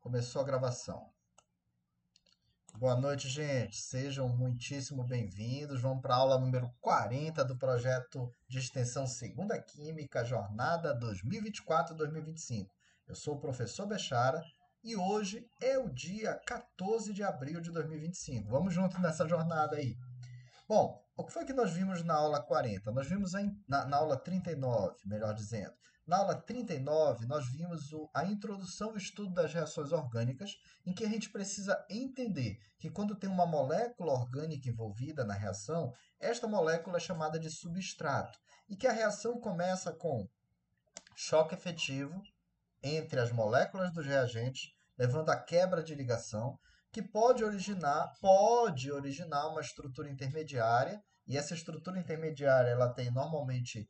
Começou a gravação. Boa noite, gente. Sejam muitíssimo bem-vindos. Vamos para a aula número 40 do projeto de extensão Segunda Química, Jornada 2024-2025. Eu sou o professor Bechara e hoje é o dia 14 de abril de 2025. Vamos juntos nessa jornada aí. Bom, o que foi que nós vimos na aula 40? Nós vimos na aula 39, melhor dizendo. Na aula 39, nós vimos a introdução ao estudo das reações orgânicas, em que a gente precisa entender que quando tem uma molécula orgânica envolvida na reação, esta molécula é chamada de substrato, e que a reação começa com choque efetivo entre as moléculas dos reagentes, levando à quebra de ligação, que pode originar uma estrutura intermediária, e essa estrutura intermediária ela tem normalmente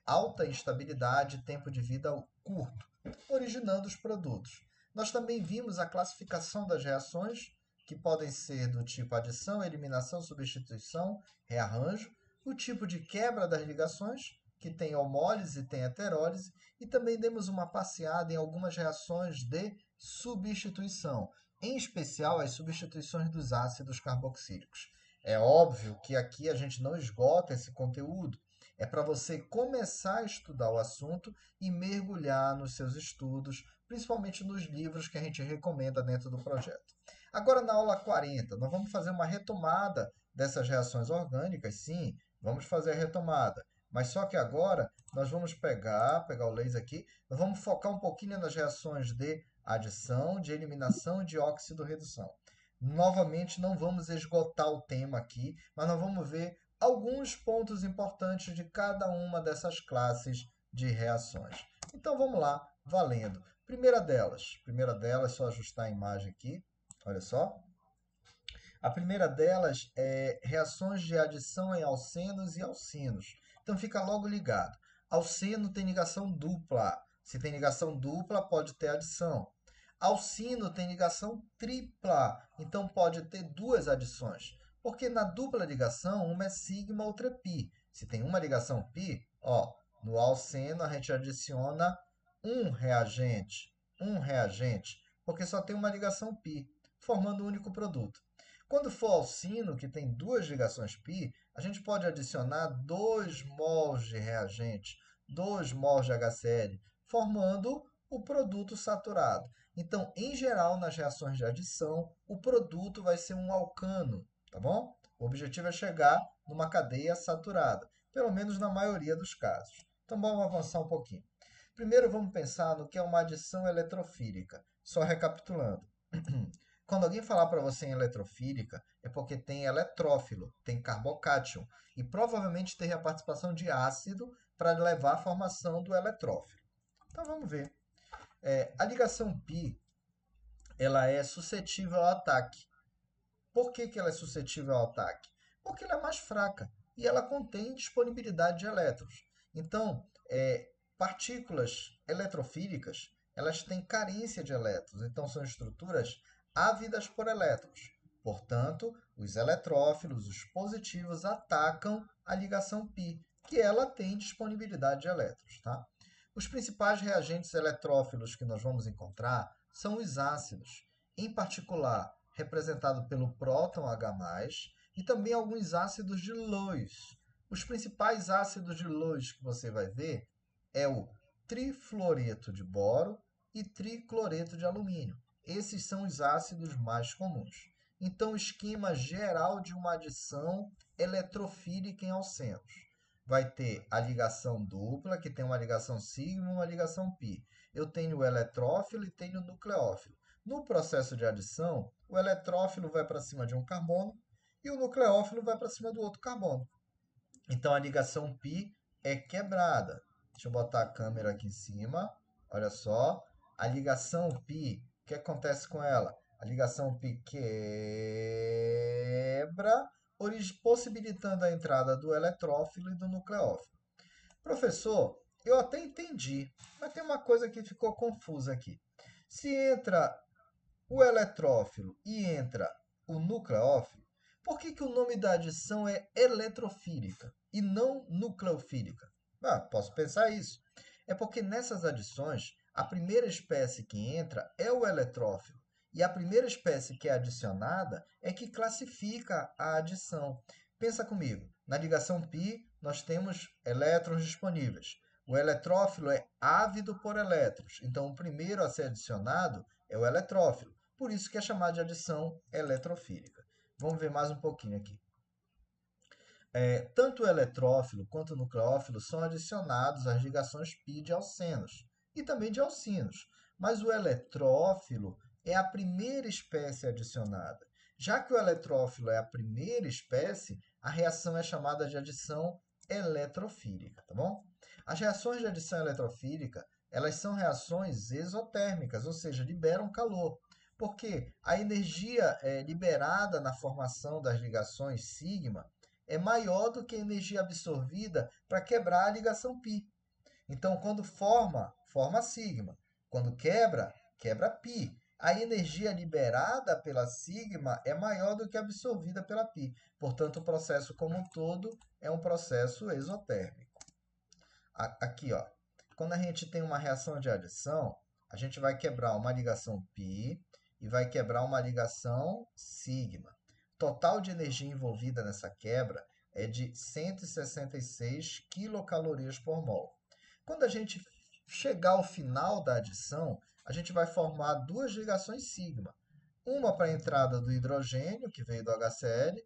alta instabilidade e tempo de vida curto, originando os produtos. Nós também vimos a classificação das reações, que podem ser do tipo adição, eliminação, substituição, rearranjo, o tipo de quebra das ligações, que tem homólise e tem heterólise, e também demos uma passeada em algumas reações de substituição, em especial as substituições dos ácidos carboxílicos. É óbvio que aqui a gente não esgota esse conteúdo, é para você começar a estudar o assunto e mergulhar nos seus estudos, principalmente nos livros que a gente recomenda dentro do projeto. Agora, na aula 40, nós vamos fazer uma retomada dessas reações orgânicas, sim, vamos fazer a retomada. Mas só que agora nós vamos pegar o laser aqui, nós vamos focar um pouquinho nas reações de adição, de eliminação e de óxido-redução. Novamente, não vamos esgotar o tema aqui, mas nós vamos ver alguns pontos importantes de cada uma dessas classes de reações. Então vamos lá, valendo. Primeira delas, só ajustar a imagem aqui, olha só. A primeira delas é reações de adição em alcenos e alcinos. Então fica logo ligado. Alceno tem ligação dupla. Se tem ligação dupla, pode ter adição. Alcino tem ligação tripla, então pode ter duas adições. Porque na dupla ligação, uma é sigma, outra é pi. Se tem uma ligação pi, ó, no alceno a gente adiciona um reagente, porque só tem uma ligação pi, formando um único produto. Quando for alcino, que tem duas ligações π, a gente pode adicionar 2 mols de reagente, 2 mols de HCl, formando o produto saturado. Então, em geral, nas reações de adição, o produto vai ser um alcano, tá bom? O objetivo é chegar numa cadeia saturada, pelo menos na maioria dos casos. Então, vamos avançar um pouquinho. Primeiro, vamos pensar no que é uma adição eletrofílica. Só recapitulando. Quando alguém falar para você em eletrofílica, é porque tem eletrófilo, tem carbocátion, e provavelmente teve a participação de ácido para levar à formação do eletrófilo. Então vamos ver. A ligação π ela é suscetível ao ataque. Por que ela é suscetível ao ataque? Porque ela é mais fraca e ela contém disponibilidade de elétrons. Então, partículas eletrofílicas, elas têm carência de elétrons, então são estruturas ávidas por elétrons. Portanto, os eletrófilos, os positivos, atacam a ligação π, que ela tem disponibilidade de elétrons. Tá? Os principais reagentes eletrófilos que nós vamos encontrar são os ácidos, em particular representado pelo próton H+, e também alguns ácidos de Lewis. Os principais ácidos de Lewis que você vai ver é o trifluoreto de boro e tricloreto de alumínio. Esses são os ácidos mais comuns. Então, o esquema geral de uma adição eletrofílica em alcenos. Vai ter a ligação dupla, que tem uma ligação sigma e uma ligação π. Eu tenho o eletrófilo e tenho o nucleófilo. No processo de adição, o eletrófilo vai para cima de um carbono e o nucleófilo vai para cima do outro carbono. Então, a ligação π é quebrada. Deixa eu botar a câmera aqui em cima. Olha só. A ligação π, o que acontece com ela? A ligação π quebra, possibilitando a entrada do eletrófilo e do nucleófilo. Professor, eu até entendi, mas tem uma coisa que ficou confusa aqui. Se entra o eletrófilo e entra o nucleófilo, por que o nome da adição é eletrofílica e não nucleofílica? Posso pensar isso. É porque nessas adições, A primeira espécie que entra é o eletrófilo. E a primeira espécie que é adicionada é que classifica a adição. Pensa comigo, na ligação π nós temos elétrons disponíveis. O eletrófilo é ávido por elétrons, então o primeiro a ser adicionado é o eletrófilo. Por isso que é chamado de adição eletrofílica. Vamos ver mais um pouquinho aqui. Tanto o eletrófilo quanto o nucleófilo são adicionados às ligações π de alcenos e também de alcinos, mas o eletrófilo é a primeira espécie adicionada. Já que o eletrófilo é a primeira espécie, a reação é chamada de adição eletrofílica, tá bom? As reações de adição eletrofílica, elas são reações exotérmicas, ou seja, liberam calor, porque a energia liberada na formação das ligações sigma é maior do que a energia absorvida para quebrar a ligação π. Então, quando forma sigma. Quando quebra, quebra π. A energia liberada pela sigma é maior do que a absorvida pela π. Portanto, o processo como um todo é um processo exotérmico. Aqui, ó, quando a gente tem uma reação de adição, a gente vai quebrar uma ligação π e vai quebrar uma ligação sigma. Total de energia envolvida nessa quebra é de 166 quilocalorias por mol. Quando a gente chegar ao final da adição, a gente vai formar duas ligações sigma. Uma para a entrada do hidrogênio, que veio do HCl,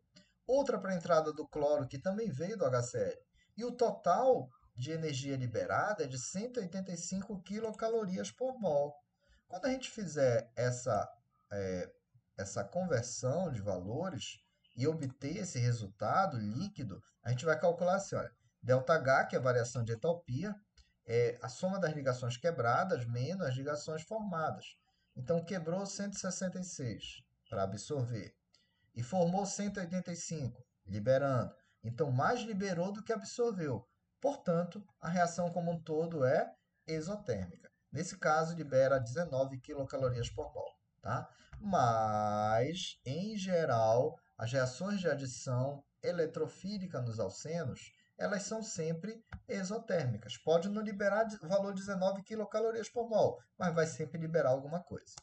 outra para a entrada do cloro, que também veio do HCl. E o total de energia liberada é de 185 quilocalorias por mol. Quando a gente fizer essa conversão de valores e obter esse resultado líquido, a gente vai calcular assim, olha, ΔH, que é a variação de entalpia, é a soma das ligações quebradas menos as ligações formadas. Então, quebrou 166 para absorver e formou 185, liberando. Então, mais liberou do que absorveu. Portanto, a reação como um todo é exotérmica. Nesse caso, libera 19 quilocalorias por mol. Tá? Mas, em geral, as reações de adição eletrofílica nos alcenos, elas são sempre exotérmicas. Pode não liberar o valor 19 quilocalorias por mol, mas vai sempre liberar alguma coisa.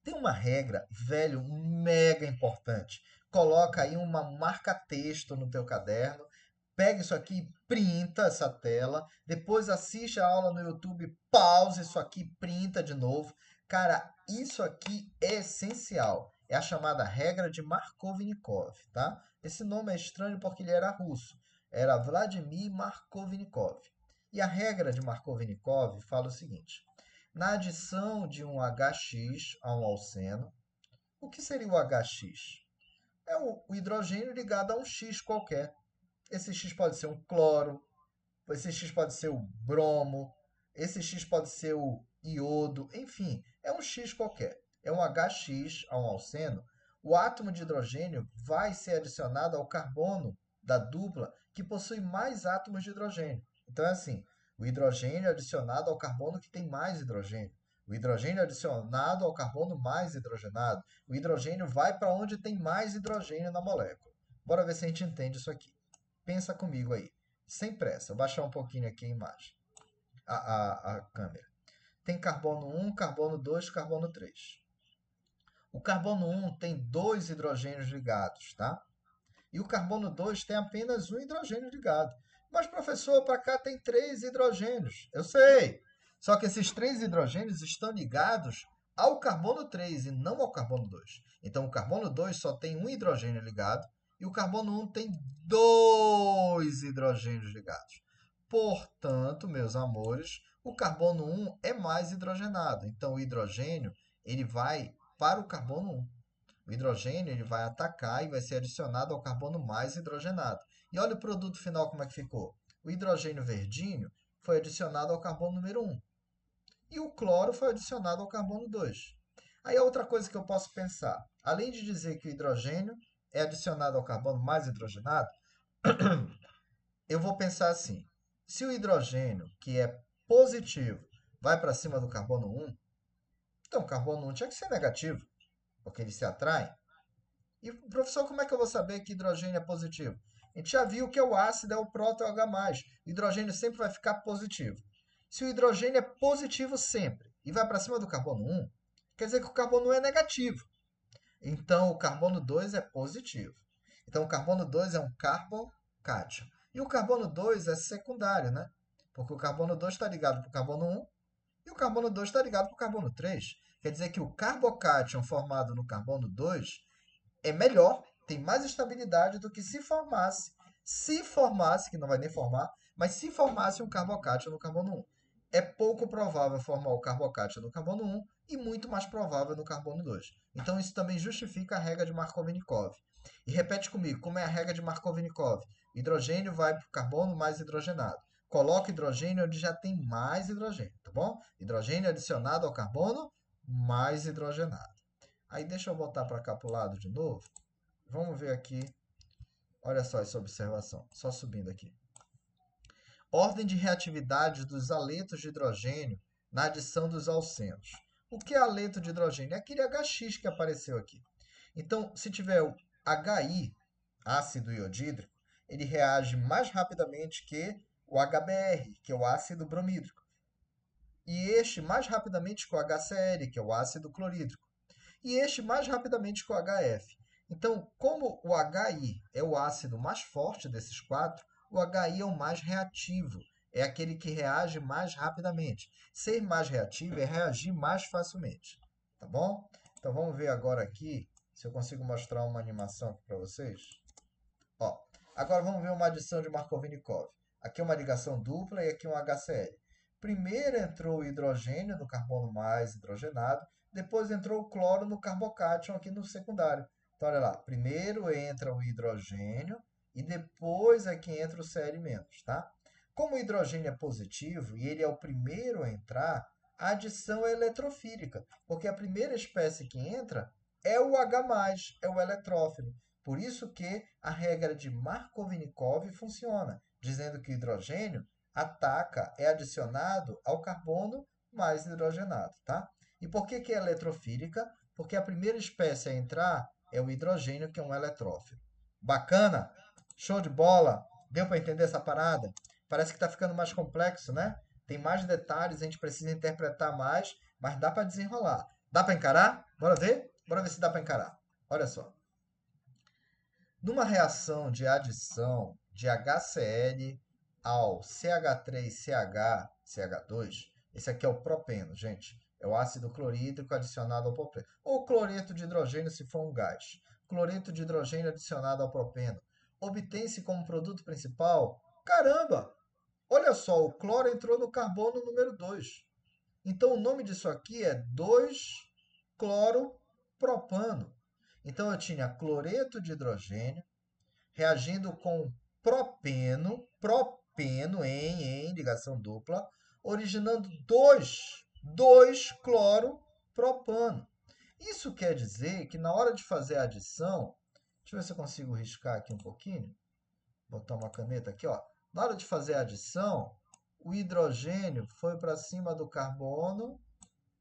Tem uma regra, velho, mega importante. Coloca aí uma marca-texto no teu caderno, pega isso aqui, printa essa tela, depois assiste a aula no YouTube, pausa isso aqui, printa de novo. Cara, isso aqui é essencial. É a chamada regra de Markovnikov, tá? Esse nome é estranho porque ele era russo. Era Vladimir Markovnikov. E a regra de Markovnikov fala o seguinte: na adição de um HX a um alceno, o que seria o HX? É o hidrogênio ligado a um X qualquer. Esse X pode ser um cloro, esse X pode ser o bromo, esse X pode ser o iodo, enfim, é um X qualquer. É um HX a um alceno. O átomo de hidrogênio vai ser adicionado ao carbono da dupla que possui mais átomos de hidrogênio. Então é assim, o hidrogênio adicionado ao carbono que tem mais hidrogênio. O hidrogênio adicionado ao carbono mais hidrogenado. O hidrogênio vai para onde tem mais hidrogênio na molécula. Bora ver se a gente entende isso aqui. Pensa comigo aí, sem pressa. Vou baixar um pouquinho aqui a imagem, a câmera. Tem carbono 1, carbono 2, carbono 3. O carbono 1 tem dois hidrogênios ligados, tá? E o carbono 2 tem apenas um hidrogênio ligado. Mas, professor, para cá tem três hidrogênios. Eu sei. Só que esses três hidrogênios estão ligados ao carbono 3 e não ao carbono 2. Então, o carbono 2 só tem um hidrogênio ligado e o carbono 1 tem dois hidrogênios ligados. Portanto, meus amores, o carbono 1 é mais hidrogenado. Então, o hidrogênio ele vai para o carbono 1. O hidrogênio ele vai atacar e vai ser adicionado ao carbono mais hidrogenado. E olha o produto final como é que ficou. O hidrogênio verdinho foi adicionado ao carbono número 1. E o cloro foi adicionado ao carbono 2. Aí a outra coisa que eu posso pensar, além de dizer que o hidrogênio é adicionado ao carbono mais hidrogenado, eu vou pensar assim, se o hidrogênio, que é positivo, vai para cima do carbono 1, então o carbono 1 tinha que ser negativo, porque eles se atraem. E, professor, como é que eu vou saber que hidrogênio é positivo? A gente já viu que é o ácido, é o próton, é o H+. O hidrogênio sempre vai ficar positivo. Se o hidrogênio é positivo sempre e vai para cima do carbono 1, quer dizer que o carbono 1 é negativo. Então, o carbono 2 é positivo. Então, o carbono 2 é um carbocátion. E o carbono 2 é secundário, né? Porque o carbono 2 está ligado para o carbono 1 e o carbono 2 está ligado para o carbono 3. Quer dizer que o carbocátion formado no carbono 2 é melhor, tem mais estabilidade do que se formasse, que não vai nem formar, mas se formasse um carbocátion no carbono 1. É pouco provável formar o carbocátion no carbono 1 e muito mais provável no carbono 2. Então isso também justifica a regra de Markovnikov. E repete comigo, como é a regra de Markovnikov? Hidrogênio vai para o carbono mais hidrogenado. Coloca hidrogênio onde já tem mais hidrogênio, tá bom? Hidrogênio adicionado ao carbono mais hidrogenado. Aí deixa eu voltar para cá para o lado de novo. Vamos ver aqui. Olha só essa observação. Só subindo aqui. Ordem de reatividade dos aletos de hidrogênio na adição dos alcenos. O que é aleto de hidrogênio? É aquele HX que apareceu aqui. Então, se tiver o HI, ácido iodídrico, ele reage mais rapidamente que o HBr, que é o ácido bromídrico. E este mais rapidamente que o HCl, que é o ácido clorídrico. E este mais rapidamente que o HF. Então, como o HI é o ácido mais forte desses quatro, o HI é o mais reativo, é aquele que reage mais rapidamente. Ser mais reativo é reagir mais facilmente, tá bom? Então, vamos ver agora aqui, se eu consigo mostrar uma animação aqui para vocês. Ó, agora vamos ver uma adição de Markovnikov. Aqui é uma ligação dupla e aqui um HCl. Primeiro entrou o hidrogênio no carbono mais hidrogenado, depois entrou o cloro no carbocátion aqui no secundário. Então, olha lá, primeiro entra o hidrogênio e depois é que entra o Cl-, tá? Como o hidrogênio é positivo e ele é o primeiro a entrar, a adição é eletrofílica, porque a primeira espécie que entra é o H+, é o eletrófilo. Por isso que a regra de Markovnikov funciona, dizendo que o hidrogênio ataca, é adicionado ao carbono mais hidrogenado, tá? E por que é eletrofílica? Porque a primeira espécie a entrar é o hidrogênio, que é um eletrófilo. Bacana? Show de bola? Deu para entender essa parada? Parece que está ficando mais complexo, né? Tem mais detalhes, a gente precisa interpretar mais, mas dá para desenrolar. Dá para encarar? Bora ver? Bora ver se dá para encarar. Olha só. Numa reação de adição de HCl ao CH3CH, CH2, esse aqui é o propeno, gente. É o ácido clorídrico adicionado ao propeno. Ou cloreto de hidrogênio, se for um gás. Cloreto de hidrogênio adicionado ao propeno. Obtém-se como produto principal, caramba! Olha só, o cloro entrou no carbono número 2. Então, o nome disso aqui é 2-cloropropano. Então, eu tinha cloreto de hidrogênio reagindo com propeno em ligação dupla, originando 2-cloropropano. Isso quer dizer que na hora de fazer a adição, deixa eu ver se eu consigo riscar aqui um pouquinho, botar uma caneta aqui, ó. Na hora de fazer a adição, o hidrogênio foi para cima do carbono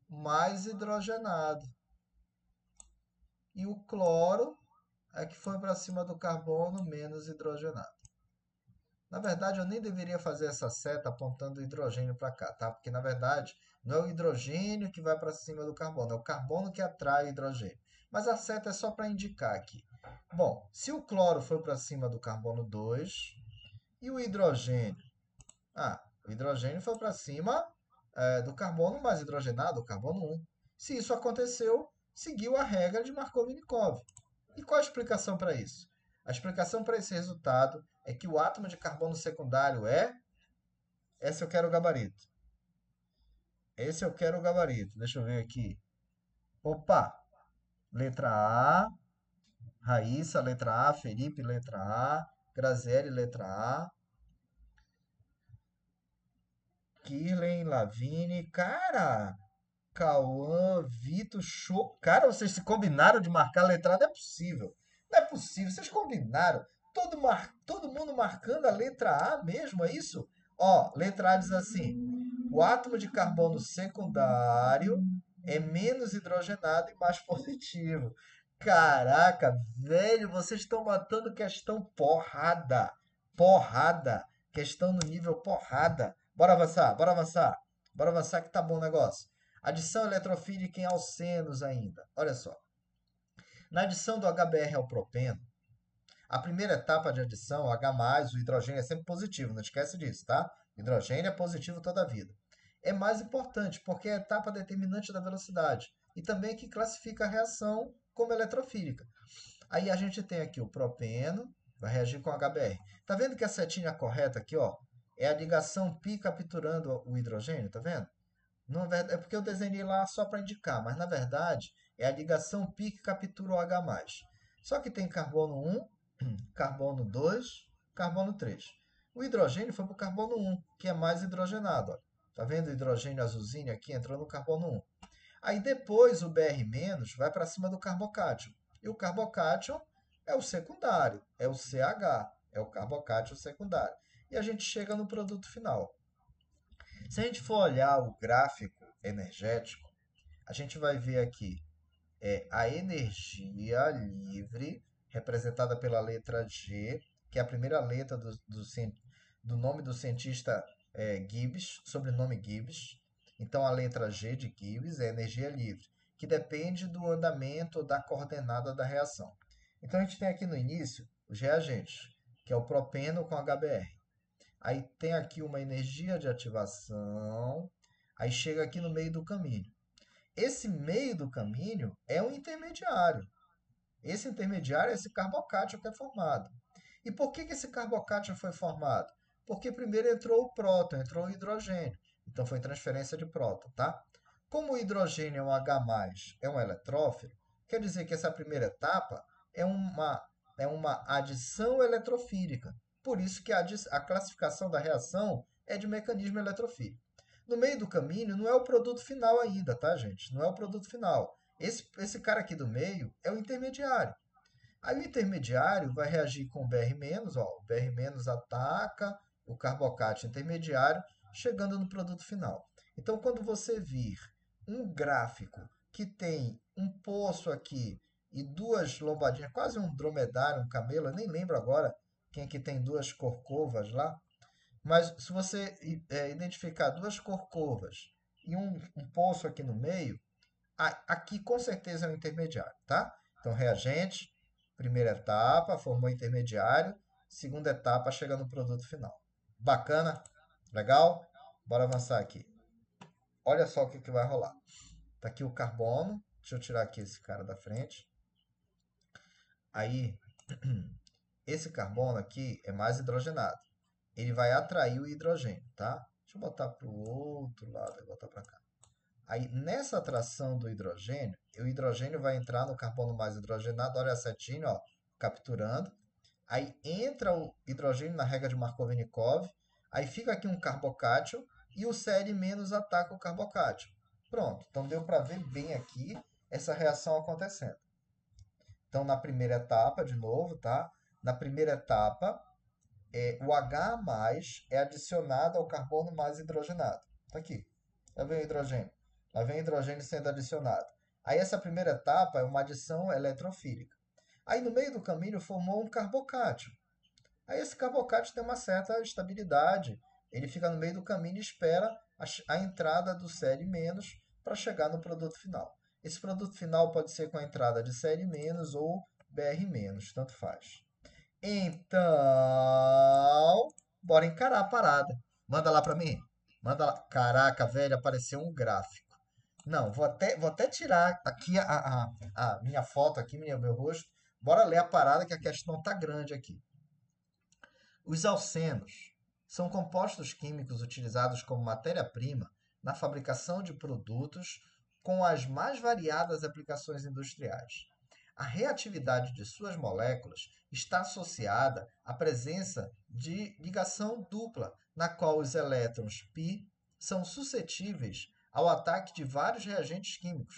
mais hidrogenado. E o cloro é que foi para cima do carbono menos hidrogenado. Na verdade, eu nem deveria fazer essa seta apontando o hidrogênio para cá, tá? Porque, na verdade, não é o hidrogênio que vai para cima do carbono, é o carbono que atrai o hidrogênio. Mas a seta é só para indicar aqui. Bom, se o cloro foi para cima do carbono 2 e o hidrogênio... o hidrogênio foi para cima do carbono mais hidrogenado, o carbono 1. Se isso aconteceu, seguiu a regra de Markovnikov. E qual a explicação para isso? A explicação para esse resultado é que o átomo de carbono secundário é... Esse eu quero o gabarito. Esse eu quero o gabarito. Deixa eu ver aqui. Opa! Letra A. Raíssa, letra A. Felipe, letra A. Graziele, letra A. Kirlen, Lavine. Cara! Cauã, Vitor, show. Cara, vocês se combinaram de marcar a letra A? Não é possível. Não é possível. Vocês combinaram. Todo mundo marcando a letra A mesmo, é isso? Ó, letra A diz assim: o átomo de carbono secundário é menos hidrogenado e mais positivo. Caraca, velho, vocês estão matando questão porrada. Porrada. Questão no nível porrada. Bora avançar, bora avançar. Bora avançar que tá bom o negócio. Adição eletrofílica em alcenos ainda. Olha só. Na adição do HBr ao propeno, a primeira etapa de adição, o H+, o hidrogênio é sempre positivo, não esquece disso, tá? Hidrogênio é positivo toda a vida. É mais importante porque é a etapa determinante da velocidade e também é que classifica a reação como eletrofílica. Aí a gente tem aqui o propeno, vai reagir com HBr. Tá vendo que a setinha correta aqui, ó, é a ligação π capturando o hidrogênio, tá vendo? Não, é porque eu desenhei lá só para indicar, mas na verdade é a ligação π que captura o H+. Só que tem carbono 1, carbono 2, carbono 3. O hidrogênio foi para o carbono 1, que é mais hidrogenado. Ó. Tá vendo o hidrogênio azulzinho aqui entrou no carbono 1. Aí depois o Br- vai para cima do carbocátion. E o carbocátion é o secundário, é o CH, é o carbocátion secundário. E a gente chega no produto final. Se a gente for olhar o gráfico energético, a gente vai ver aqui a energia livre, representada pela letra G, que é a primeira letra do nome do cientista Gibbs, sobrenome Gibbs. Então, a letra G de Gibbs é energia livre, que depende do andamento da coordenada da reação. Então, a gente tem aqui no início os reagentes, que é o propeno com HBr. Aí tem aqui uma energia de ativação, aí chega aqui no meio do caminho. Esse meio do caminho é um intermediário. Esse intermediário é esse carbocátion que é formado. E por que esse carbocátion foi formado? Porque primeiro entrou o próton, entrou o hidrogênio. Então foi transferência de próton, tá? Como o hidrogênio é um H+, é um eletrófilo, quer dizer que essa primeira etapa é uma adição eletrofílica. Por isso que a classificação da reação é de mecanismo eletrofílico. No meio do caminho não é o produto final ainda, tá, gente? Não é o produto final. Esse cara aqui do meio é o intermediário. Aí o intermediário vai reagir com o Br-, ó, o Br- ataca o carbocato intermediário, chegando no produto final. Então, quando você vir um gráfico que tem um poço aqui e duas lombadinhas, quase um dromedário, um camelo, eu nem lembro agora quem é que tem duas corcovas lá, mas se você identificar duas corcovas e um poço aqui no meio, aqui com certeza é um intermediário, tá? Então, reagente, primeira etapa, formou intermediário, segunda etapa, chega no produto final. Bacana? Legal? Bora avançar aqui. Olha só o que vai rolar. Tá aqui o carbono. Deixa eu tirar aqui esse cara da frente. Aí, esse carbono aqui é mais hidrogenado. Ele vai atrair o hidrogênio, tá? Deixa eu botar para o outro lado e botar para cá. Aí, nessa atração do hidrogênio, o hidrogênio vai entrar no carbono mais hidrogenado, olha a setinha, ó, capturando. Aí entra o hidrogênio na regra de Markovnikov, aí fica aqui um carbocátion e o Cl- ataca o carbocátion. Pronto, então deu para ver bem aqui essa reação acontecendo. Então, na primeira etapa, de novo, tá? Na primeira etapa, o H+ é adicionado ao carbono mais hidrogenado. Tá aqui. Lá vem o hidrogênio. Lá vem o hidrogênio sendo adicionado. Aí essa primeira etapa é uma adição eletrofílica. Aí no meio do caminho formou um carbocátion. Aí esse carbocátion tem uma certa estabilidade. Ele fica no meio do caminho e espera a entrada do Cl- para chegar no produto final. Esse produto final pode ser com a entrada de Cl- ou Br-, tanto faz. Então, bora encarar a parada. Manda lá pra mim. Manda lá. Caraca, velho, apareceu um gráfico. Não, vou até tirar aqui a minha foto aqui, meu rosto. Bora ler a parada que a questão tá grande aqui. Os alcenos são compostos químicos utilizados como matéria-prima na fabricação de produtos com as mais variadas aplicações industriais. A reatividade de suas moléculas está associada à presença de ligação dupla, na qual os elétrons π são suscetíveis ao ataque de vários reagentes químicos.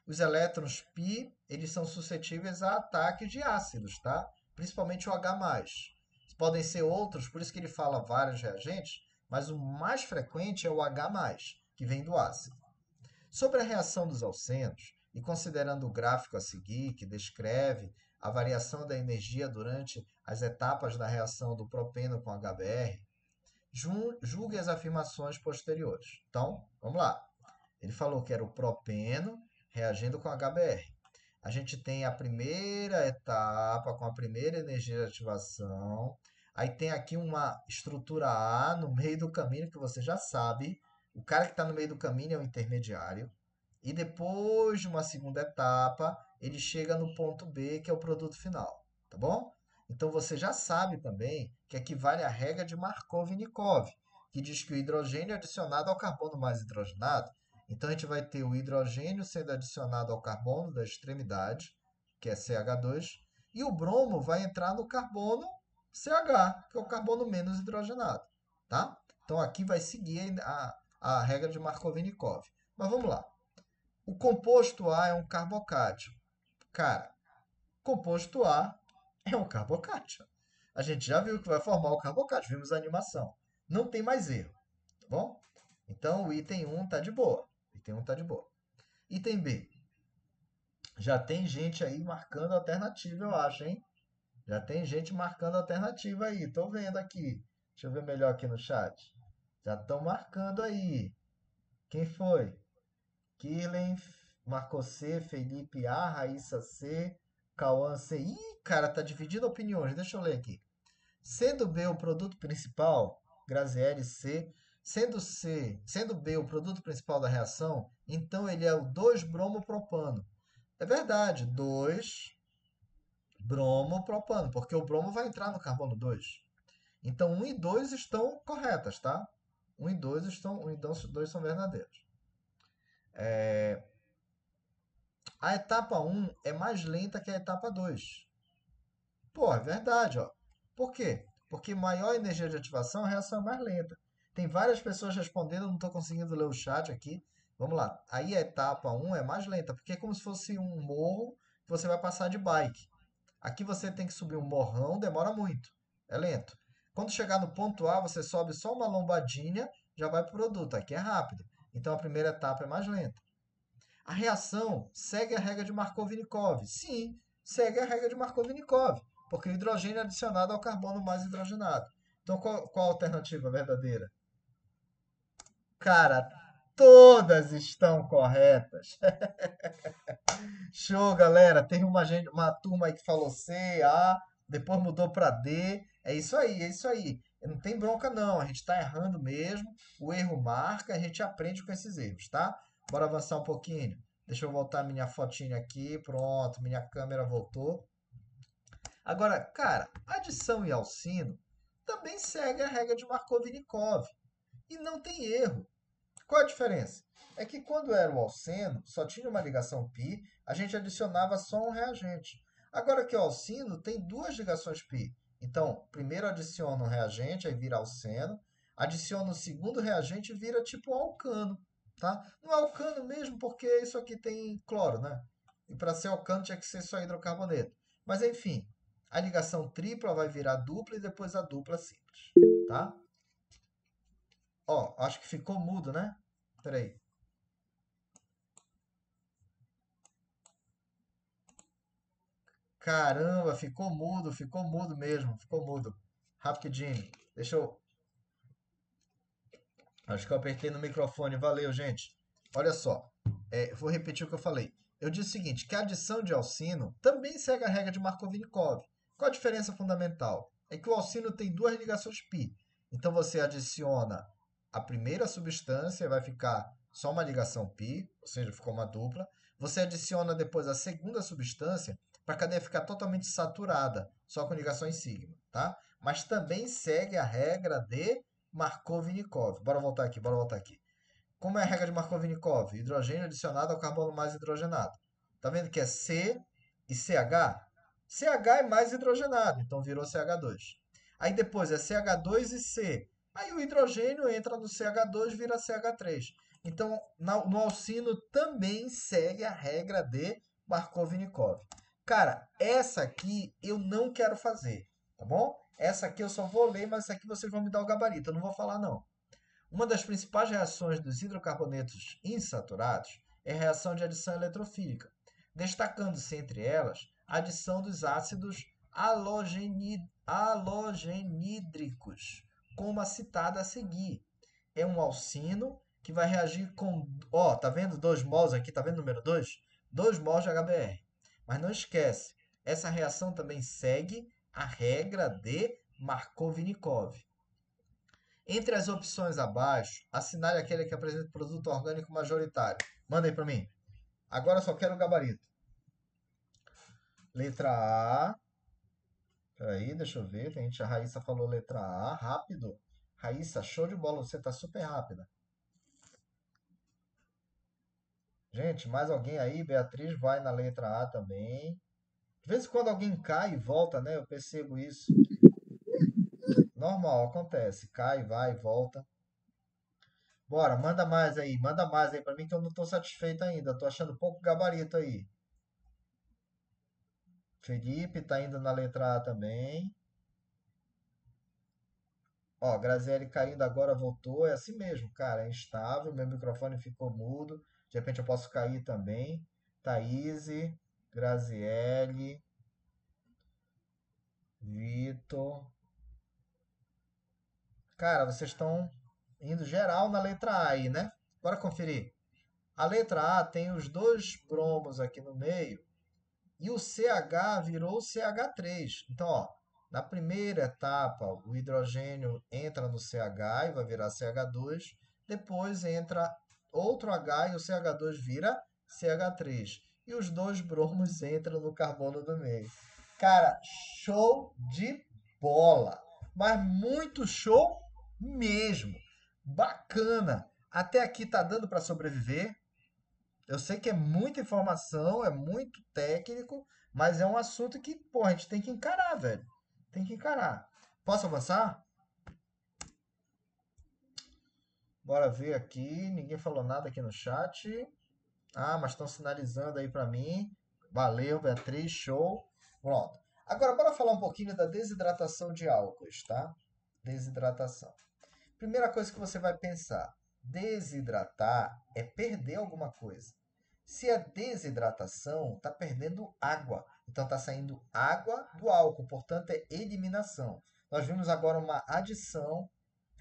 Os elétrons π, eles são suscetíveis a ataque de ácidos, tá? Principalmente o H+. Podem ser outros, por isso que ele fala vários reagentes, mas o mais frequente é o H+, que vem do ácido. Sobre a reação dos alcenos, e considerando o gráfico a seguir, que descreve a variação da energia durante as etapas da reação do propeno com HBr, Julgue as afirmações posteriores. Então, vamos lá. Ele falou que era o propeno reagindo com HBr. A gente tem a primeira etapa com a primeira energia de ativação. Aí tem aqui uma estrutura A no meio do caminho, que você já sabe. O cara que está no meio do caminho é o intermediário. E depois de uma segunda etapa, ele chega no ponto B, que é o produto final. Tá bom? Então você já sabe também que aqui vale a regra de Markov-Nikov, que diz que o hidrogênio é adicionado ao carbono mais hidrogenado. Então a gente vai ter o hidrogênio sendo adicionado ao carbono da extremidade, que é CH2, e o bromo vai entrar no carbono CH, que é o carbono menos hidrogenado. Tá? Então aqui vai seguir a regra de Markov-Nikov. Mas vamos lá. O composto A é um carbocátio. Cara, composto A é um carbocátio. A gente já viu que vai formar o carbocátio, vimos a animação. Não tem mais erro, tá bom? Então o item 1 está de boa. Item 1 está de boa. Item B. Já tem gente aí marcando alternativa, eu acho, hein? Já tem gente marcando alternativa aí. Tô vendo aqui. Deixa eu ver melhor aqui no chat. Já estão marcando aí. Quem foi? Kirlen marcou C, Felipe A, Raíssa C, Cauã C. Ih, cara, tá dividindo opiniões. Deixa eu ler aqui. Sendo B o produto principal, Graziele C. Sendo B o produto principal da reação, então ele é o 2-bromopropano. É verdade, 2-bromopropano, porque o bromo vai entrar no carbono 2. Então 1 e 2 estão corretas, tá? 1 e 2 estão, 1 e 2 são verdadeiros. A etapa 1 é mais lenta que a etapa 2. Pô, é verdade, ó. Por quê? Porque maior energia de ativação, a reação é mais lenta. Tem várias pessoas respondendo, eu não estou conseguindo ler o chat aqui. Vamos lá. Aí a etapa 1 é mais lenta, porque é como se fosse um morro que você vai passar de bike. Aqui você tem que subir um morrão, demora muito. É lento. Quando chegar no ponto A, você sobe só uma lombadinha, já vai para o produto. Aqui é rápido. Então a primeira etapa é mais lenta. A reação segue a regra de Markov-Nikov. Sim, segue a regra de Markov-Nikov, porque o hidrogênio é adicionado ao carbono mais hidrogenado. Então, qual a alternativa verdadeira? Cara, todas estão corretas. Show, galera. Teve uma turma aí que falou C, A, depois mudou para D. É isso aí, é isso aí. Não tem bronca, não. A gente está errando mesmo. O erro marca, a gente aprende com esses erros, tá? Bora avançar um pouquinho. Deixa eu voltar minha fotinha aqui. Pronto, minha câmera voltou. Agora, cara, adição e alcino também segue a regra de Markov-Nikov. E não tem erro. Qual a diferença? É que quando era o alceno, só tinha uma ligação π, a gente adicionava só um reagente. Agora que é o alcino, tem duas ligações π. Então, primeiro adiciona um reagente, aí vira alceno. Adiciona o segundo reagente e vira tipo alcano. Tá? Não é alcano mesmo porque isso aqui tem cloro, né? E para ser alcano tinha que ser só hidrocarboneto. Mas enfim, a ligação tripla vai virar dupla e depois a dupla simples. Tá? Ó, acho que ficou mudo, né? Peraí. Caramba, ficou mudo mesmo, ficou mudo. Rapidinho. Deixa eu. Acho que eu apertei no microfone. Valeu, gente. Olha só. Vou repetir o que eu falei. Eu disse o seguinte: que a adição de alcino também segue a regra de Markov-Nikov. Qual a diferença fundamental? É que o alcino tem duas ligações π. Então você adiciona a primeira substância, vai ficar só uma ligação π, ou seja, ficou uma dupla. Você adiciona depois a segunda substância para a cadeia ficar totalmente saturada, só com ligações sigma, tá? Mas também segue a regra de Markov-Nikov. Bora voltar aqui, bora voltar aqui. Como é a regra de Markov-Nikov? Hidrogênio adicionado ao carbono mais hidrogenado. Tá vendo que é C e CH? CH é mais hidrogenado, então virou CH2. Aí depois é CH2 e C. Aí o hidrogênio entra no CH2 e vira CH3. Então, no alcino também segue a regra de Markov-Nikov. Cara, essa aqui eu não quero fazer, tá bom? Essa aqui eu só vou ler, mas essa aqui vocês vão me dar o gabarito, eu não vou falar não. Uma das principais reações dos hidrocarbonetos insaturados é a reação de adição eletrofílica, destacando-se entre elas a adição dos ácidos halogenídricos, como a citada a seguir. É um alcino que vai reagir com... Ó, tá vendo 2 mols aqui? Tá vendo o número 2? 2 mols de HBr. Mas não esquece, essa reação também segue a regra de Markovnikov. Entre as opções abaixo, assinale aquele que apresenta produto orgânico majoritário. Manda aí para mim. Agora eu só quero o gabarito. Letra A. Peraí, deixa eu ver. Tem gente, a Raíssa falou letra A. Rápido. Raíssa, show de bola. Você tá super rápida. Gente, mais alguém aí? Beatriz vai na letra A também. De vez em quando alguém cai e volta, né? Eu percebo isso. Normal, acontece. Cai, vai, volta. Bora, manda mais aí pra mim que eu não tô satisfeito ainda. Tô achando pouco gabarito aí. Felipe tá indo na letra A também. Ó, Graziele caindo agora, voltou. É assim mesmo, cara. É instável. Meu microfone ficou mudo. De repente eu posso cair também. Thaís, Graziele, Vitor. Cara, vocês estão indo geral na letra A aí, né? Bora conferir. A letra A tem os 2 bromos aqui no meio e o CH virou CH3. Então, ó, na primeira etapa, o hidrogênio entra no CH e vai virar CH2. Depois entra outro H e o CH2 vira CH3. E os 2 bromos entram no carbono do meio. Cara, show de bola! Mas muito show mesmo. Bacana. Até aqui tá dando para sobreviver. Eu sei que é muita informação, é muito técnico, mas é um assunto que, pô, a gente tem que encarar, velho. Tem que encarar. Posso avançar? Bora ver aqui. Ninguém falou nada aqui no chat. Ah, mas estão sinalizando aí para mim. Valeu, Beatriz, show. Pronto. Agora, bora falar um pouquinho da desidratação de álcoois, tá? Desidratação. Primeira coisa que você vai pensar: desidratar é perder alguma coisa. Se é desidratação, está perdendo água. Então está saindo água do álcool, portanto é eliminação. Nós vimos agora uma adição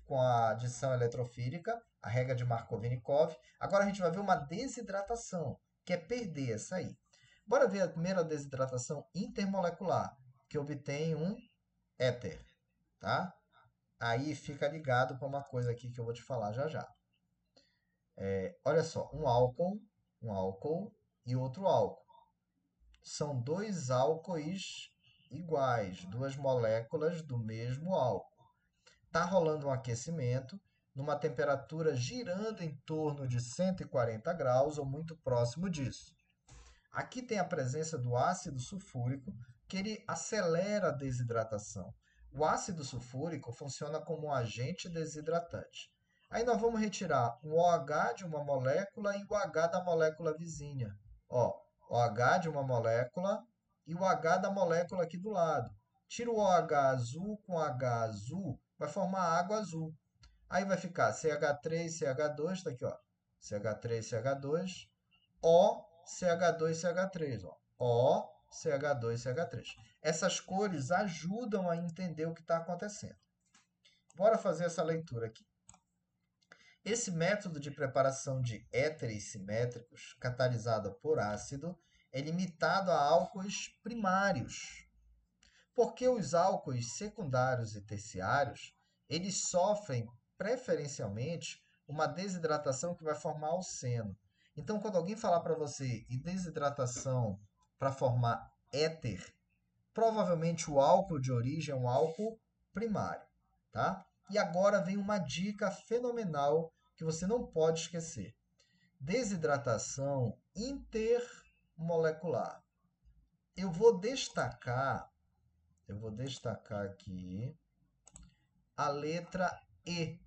com a adição eletrofílica, a regra de Markovnikov. Agora a gente vai ver uma desidratação, que é perder essa aí. Bora ver a primeira desidratação intermolecular, que obtém um éter, tá? Aí fica ligado para uma coisa aqui que eu vou te falar já já. Olha só, um álcool e outro álcool. São 2 álcoois iguais, 2 moléculas do mesmo álcool. Está rolando um aquecimento numa temperatura girando em torno de 140 graus ou muito próximo disso. Aqui tem a presença do ácido sulfúrico, que ele acelera a desidratação. O ácido sulfúrico funciona como um agente desidratante. Aí nós vamos retirar o OH de uma molécula e o H da molécula vizinha. Ó, OH de uma molécula e o H da molécula aqui do lado. Tira o OH azul com H azul, vai formar água azul. Aí vai ficar CH3, CH2, tá aqui, ó. CH3, CH2, O, CH2, CH3, ó. O, CH2, CH3. Essas cores ajudam a entender o que está acontecendo. Bora fazer essa leitura aqui. Esse método de preparação de éteres simétricos, catalisado por ácido, é limitado a álcoois primários, porque os álcoois secundários e terciários, eles sofrem preferencialmente uma desidratação que vai formar alceno. Então, quando alguém falar para você em desidratação para formar éter, provavelmente o álcool de origem é um álcool primário, tá? E agora vem uma dica fenomenal que você não pode esquecer. Desidratação intermolecular. Eu vou destacar aqui a letra E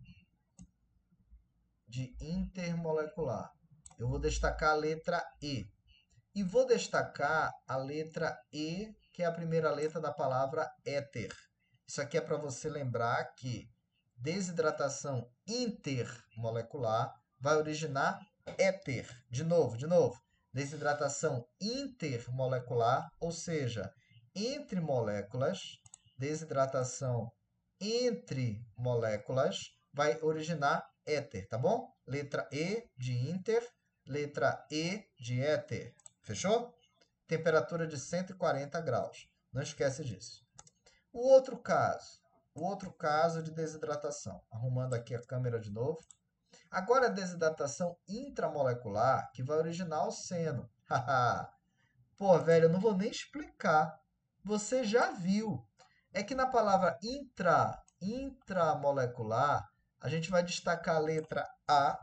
de intermolecular. Eu vou destacar a letra E. E vou destacar a letra E, que é a primeira letra da palavra éter. Isso aqui é para você lembrar que desidratação intermolecular vai originar éter. De novo. Desidratação intermolecular, ou seja, entre moléculas, desidratação entre moléculas vai originar éter, tá bom? Letra E de inter, letra E de éter. Fechou? Temperatura de 140 graus. Não esquece disso. O outro caso de desidratação. Arrumando aqui a câmera de novo. Agora a desidratação intramolecular, que vai originar o seno. Pô, velho, eu não vou nem explicar. Você já viu. É que na palavra intramolecular, a gente vai destacar a letra A,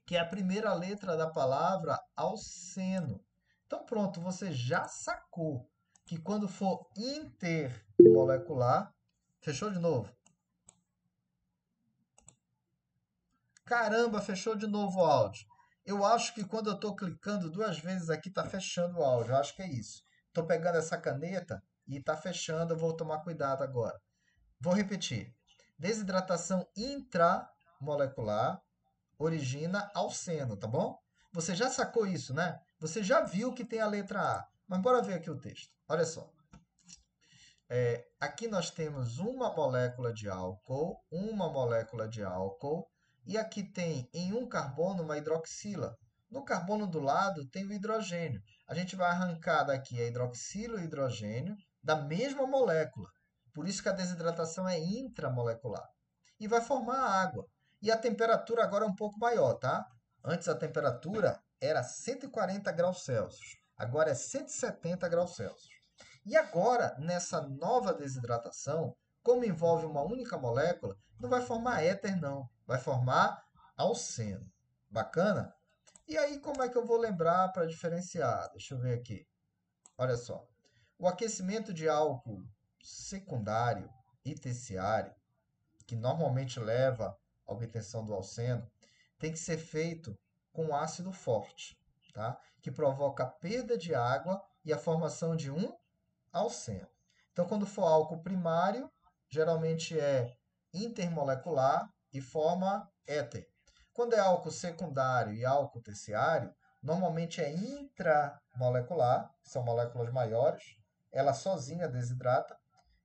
que é a primeira letra da palavra alceno. Então pronto, você já sacou que quando for intermolecular, fechou de novo? Caramba, fechou de novo o áudio. Eu acho que quando eu estou clicando duas vezes aqui, está fechando o áudio. Eu acho que é isso. Estou pegando essa caneta e está fechando. Eu vou tomar cuidado agora. Vou repetir. Desidratação intramolecular origina alceno, tá bom? Você já sacou isso, né? Você já viu que tem a letra A. Mas bora ver aqui o texto. Olha só. Aqui nós temos uma molécula de álcool, e aqui tem em um carbono uma hidroxila. No carbono do lado tem o hidrogênio. A gente vai arrancar daqui a hidroxila e o hidrogênio da mesma molécula. Por isso que a desidratação é intramolecular. E vai formar água. E a temperatura agora é um pouco maior, tá? Antes a temperatura era 140 graus Celsius. Agora é 170 graus Celsius. E agora, nessa nova desidratação, como envolve uma única molécula, não vai formar éter, não. Vai formar alceno. Bacana? E aí, como é que eu vou lembrar para diferenciar? Deixa eu ver aqui. Olha só. O aquecimento de álcool secundário e terciário, que normalmente leva à obtenção do alceno, tem que ser feito com ácido forte, tá? Que provoca a perda de água e a formação de um alceno. Então, quando for álcool primário, geralmente é intermolecular e forma éter. Quando é álcool secundário e álcool terciário, normalmente é intramolecular, são moléculas maiores, ela sozinha desidrata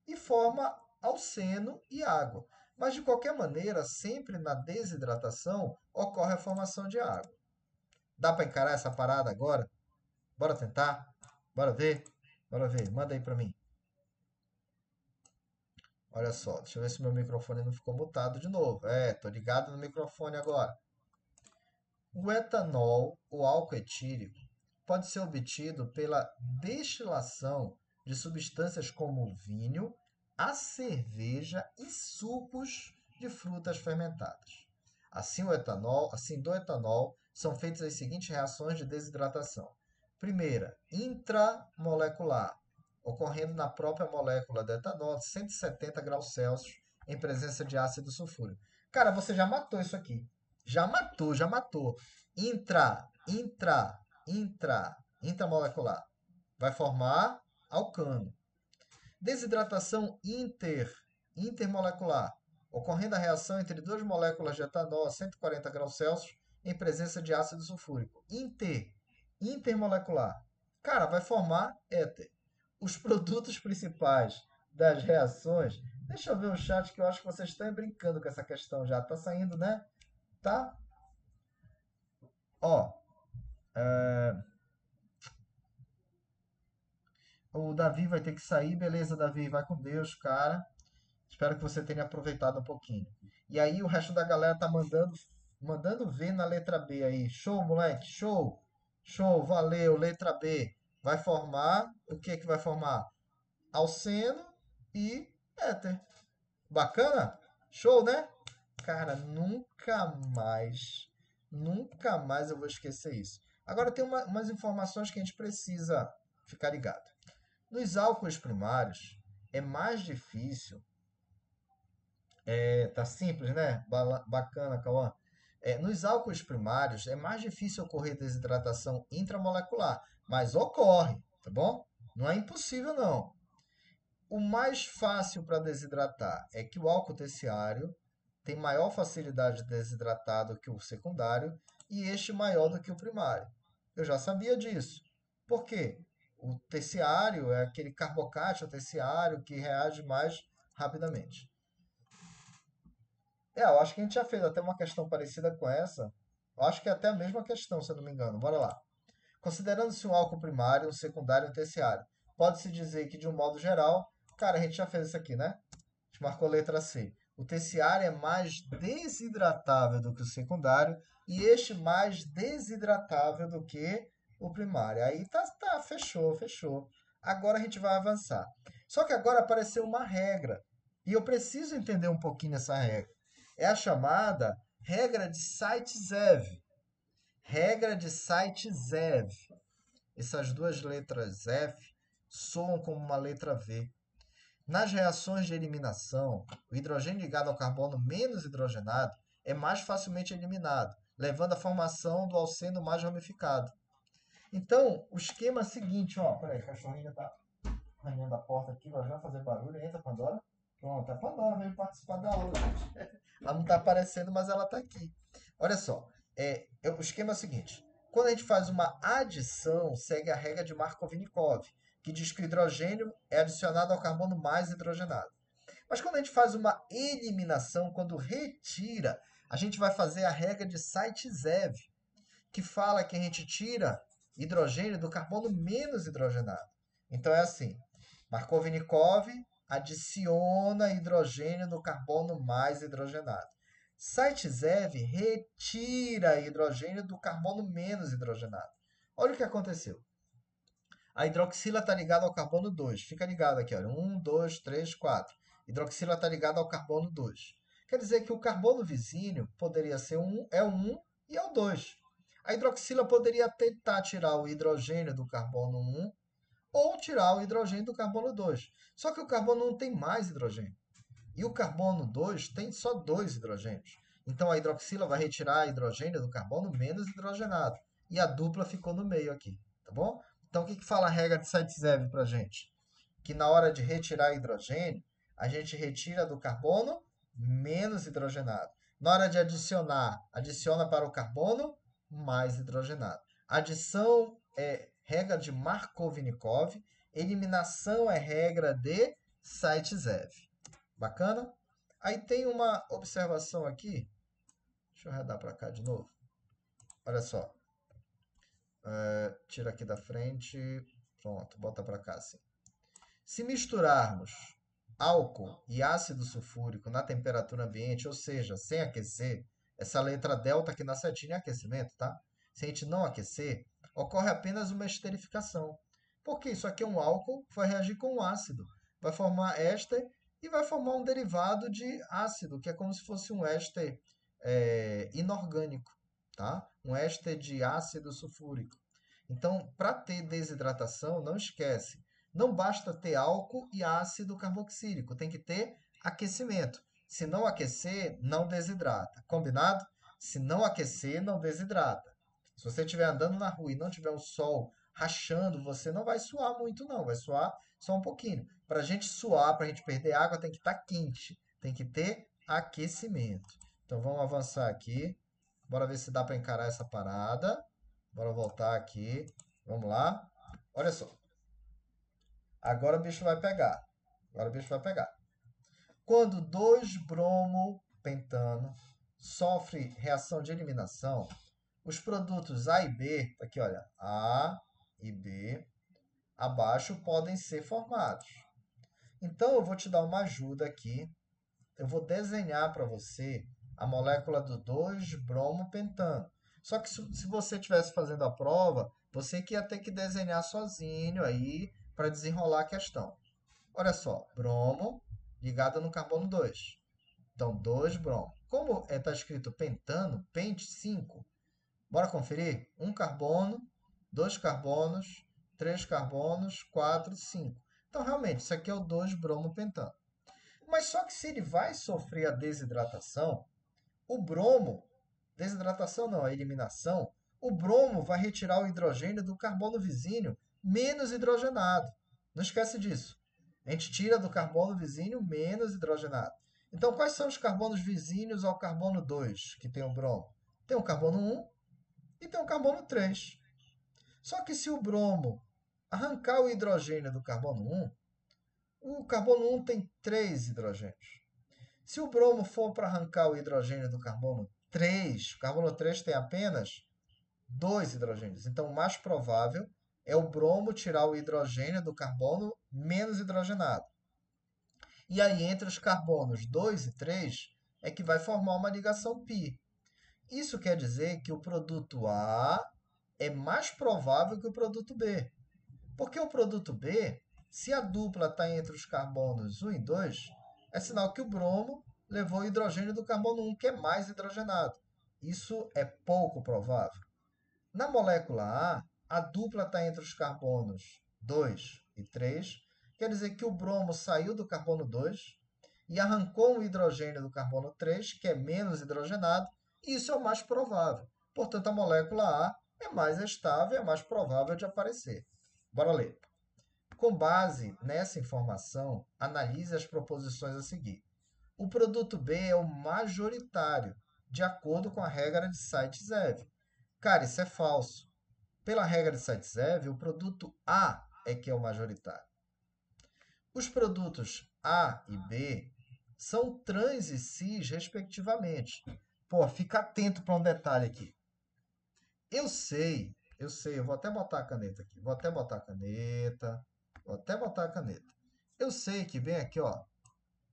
e forma alceno e água. Mas, de qualquer maneira, sempre na desidratação ocorre a formação de água. Dá para encarar essa parada agora? Bora tentar? Bora ver? Bora ver. Manda aí para mim. Olha só, deixa eu ver se meu microfone não ficou mutado de novo. Tô ligado no microfone agora. O etanol, o álcool etílico, pode ser obtido pela destilação de substâncias como o vinho, a cerveja e sucos de frutas fermentadas. Assim do etanol são feitas as seguintes reações de desidratação. Primeira, intramolecular, ocorrendo na própria molécula do etanol, 170 graus Celsius, em presença de ácido sulfúrico. Cara, você já matou isso aqui. Já matou, já matou. Intramolecular. Vai formar alcano. Desidratação intermolecular. Ocorrendo a reação entre duas moléculas de etanol a 140 graus Celsius em presença de ácido sulfúrico. Intermolecular. Cara, vai formar éter. Os produtos principais das reações. Deixa eu ver o chat que eu acho que vocês estão brincando com essa questão já. Tá saindo, né? Tá? Ó, o Davi vai ter que sair. Beleza, Davi, vai com Deus, cara. Espero que você tenha aproveitado um pouquinho. E aí o resto da galera tá mandando ver na letra B aí. Show, moleque, show. Show, valeu, letra B. Vai formar, o que que vai formar? Alceno e éter. Bacana? Show, né? Cara, nunca mais eu vou esquecer isso. Agora tem umas informações que a gente precisa ficar ligado. Nos álcools primários, é mais difícil. Tá simples, né? Bacana, Cauã. Nos álcools primários, é mais difícil ocorrer desidratação intramolecular, mas ocorre, tá bom? Não é impossível, não. O mais fácil para desidratar é que o álcool terciário tem maior facilidade de desidratar do que o secundário e este maior do que o primário. Eu já sabia disso. Por quê? O terciário é aquele carbocationo terciário que reage mais rapidamente. Eu acho que a gente já fez até uma questão parecida com essa. Eu acho que é até a mesma questão, se eu não me engano. Bora lá. Considerando-se um álcool primário, um secundário e um terciário, pode-se dizer que, de um modo geral, cara, a gente já fez isso aqui, né? A gente marcou letra C. O terciário é mais desidratável do que o secundário e este mais desidratável do que o primário. Aí tá, fechou, fechou. Agora a gente vai avançar. Só que agora apareceu uma regra e eu preciso entender um pouquinho essa regra. É a chamada regra de Site-Zev. Regra de Site-Zev. Essas duas letras F soam como uma letra V. Nas reações de eliminação, o hidrogênio ligado ao carbono menos hidrogenado é mais facilmente eliminado, levando à formação do alceno mais ramificado. Então, o esquema é o seguinte, ó, peraí, a cachorrinha tá arranhando a porta aqui, vai já fazer barulho, entra Pandora. Pronto, a Pandora veio participar da aula, gente. Ela não está aparecendo, mas ela está aqui. Olha só, o esquema é o seguinte: quando a gente faz uma adição, segue a regra de Markov-Nikov, que diz que o hidrogênio é adicionado ao carbono mais hidrogenado. Mas quando a gente faz uma eliminação, quando retira, a gente vai fazer a regra de Site-Zev, que fala que a gente tira hidrogênio do carbono menos hidrogenado. Então é assim: Markov-Nikov adiciona hidrogênio no carbono mais hidrogenado. Site-Zev retira hidrogênio do carbono menos hidrogenado. Olha o que aconteceu. A hidroxila está ligada ao carbono 2. Fica ligado aqui, olha. 1, 2, 3, 4. Hidroxila está ligada ao carbono 2. Quer dizer que o carbono vizinho poderia ser o 1 e é o 2. A hidroxila poderia tentar tirar o hidrogênio do carbono 1 ou tirar o hidrogênio do carbono 2. Só que o carbono 1 tem mais hidrogênio. E o carbono 2 tem só dois hidrogênios. Então a hidroxila vai retirar hidrogênio do carbono menos hidrogenado. E a dupla ficou no meio aqui, tá bom? Então o que, que fala a regra de Site-Zev para a gente? Que na hora de retirar hidrogênio, a gente retira do carbono menos hidrogenado. Na hora de adicionar, adiciona para o carbono mais hidrogenado. Adição é regra de Markov-Nikov, eliminação é regra de Site-Zev. Bacana? Aí tem uma observação aqui. Deixa eu arredar para cá de novo. Olha só. Tira aqui da frente. Pronto, bota para cá assim. Se misturarmos álcool e ácido sulfúrico na temperatura ambiente, ou seja, sem aquecer, essa letra delta aqui na setinha é aquecimento, tá? Se a gente não aquecer, ocorre apenas uma esterificação. Porque isso aqui é um álcool, vai reagir com um ácido, vai formar éster e vai formar um derivado de ácido, que é como se fosse um éster inorgânico, tá? Um éster de ácido sulfúrico. Então, para ter desidratação, não esquece, não basta ter álcool e ácido carboxílico, tem que ter aquecimento. Se não aquecer, não desidrata. Combinado? Se não aquecer, não desidrata. Se você estiver andando na rua e não tiver o sol rachando, você não vai suar muito, não. Vai suar só um pouquinho. Para a gente suar, para a gente perder água, tem que estar quente. Tem que ter aquecimento. Então vamos avançar aqui. Bora ver se dá para encarar essa parada. Bora voltar aqui. Vamos lá. Olha só. Agora o bicho vai pegar. Agora o bicho vai pegar. Quando 2-bromopentano sofre reação de eliminação, os produtos A e B, aqui olha, A e B, abaixo podem ser formados. Então eu vou te dar uma ajuda aqui. Eu vou desenhar para você a molécula do 2-bromopentano. Só que se você estivesse fazendo a prova, você que ia ter que desenhar sozinho aí para desenrolar a questão. Olha só, bromo ligado no carbono 2. Então, 2 bromo. Como está escrito pentano, pente 5, bora conferir? Um carbono, dois carbonos, três carbonos, 4, 5. Então, realmente, isso aqui é o 2-bromopentano. Mas só que se ele vai sofrer a desidratação, o bromo, desidratação não, a eliminação, o bromo vai retirar o hidrogênio do carbono vizinho menos hidrogenado. Não esquece disso. A gente tira do carbono vizinho menos hidrogenado. Então, quais são os carbonos vizinhos ao carbono 2, que tem o bromo? Tem o carbono 1 e tem o carbono 3. Só que se o bromo arrancar o hidrogênio do carbono 1, o carbono 1 tem 3 hidrogênios. Se o bromo for para arrancar o hidrogênio do carbono 3, o carbono 3 tem apenas 2 hidrogênios. Então, o mais provável é o bromo tirar o hidrogênio do carbono menos hidrogenado. E aí, entre os carbonos 2 e 3, é que vai formar uma ligação π. Isso quer dizer que o produto A é mais provável que o produto B. Porque o produto B, se a dupla está entre os carbonos 1 e 2, é sinal que o bromo levou o hidrogênio do carbono 1, que é mais hidrogenado. Isso é pouco provável. Na molécula A dupla está entre os carbonos 2 e 3, quer dizer que o bromo saiu do carbono 2 e arrancou o hidrogênio do carbono 3, que é menos hidrogenado, e isso é o mais provável. Portanto, a molécula A é mais estável, é mais provável de aparecer. Bora ler. Com base nessa informação, analise as proposições a seguir. O produto B é o majoritário, de acordo com a regra de Saitsev. Cara, isso é falso. Pela regra de Saitsev, o produto A é que é o majoritário. Os produtos A e B são trans e cis, respectivamente. Pô, fica atento para um detalhe aqui. Eu sei, eu vou até botar a caneta aqui. Vou até botar a caneta. Eu sei que bem aqui, ó,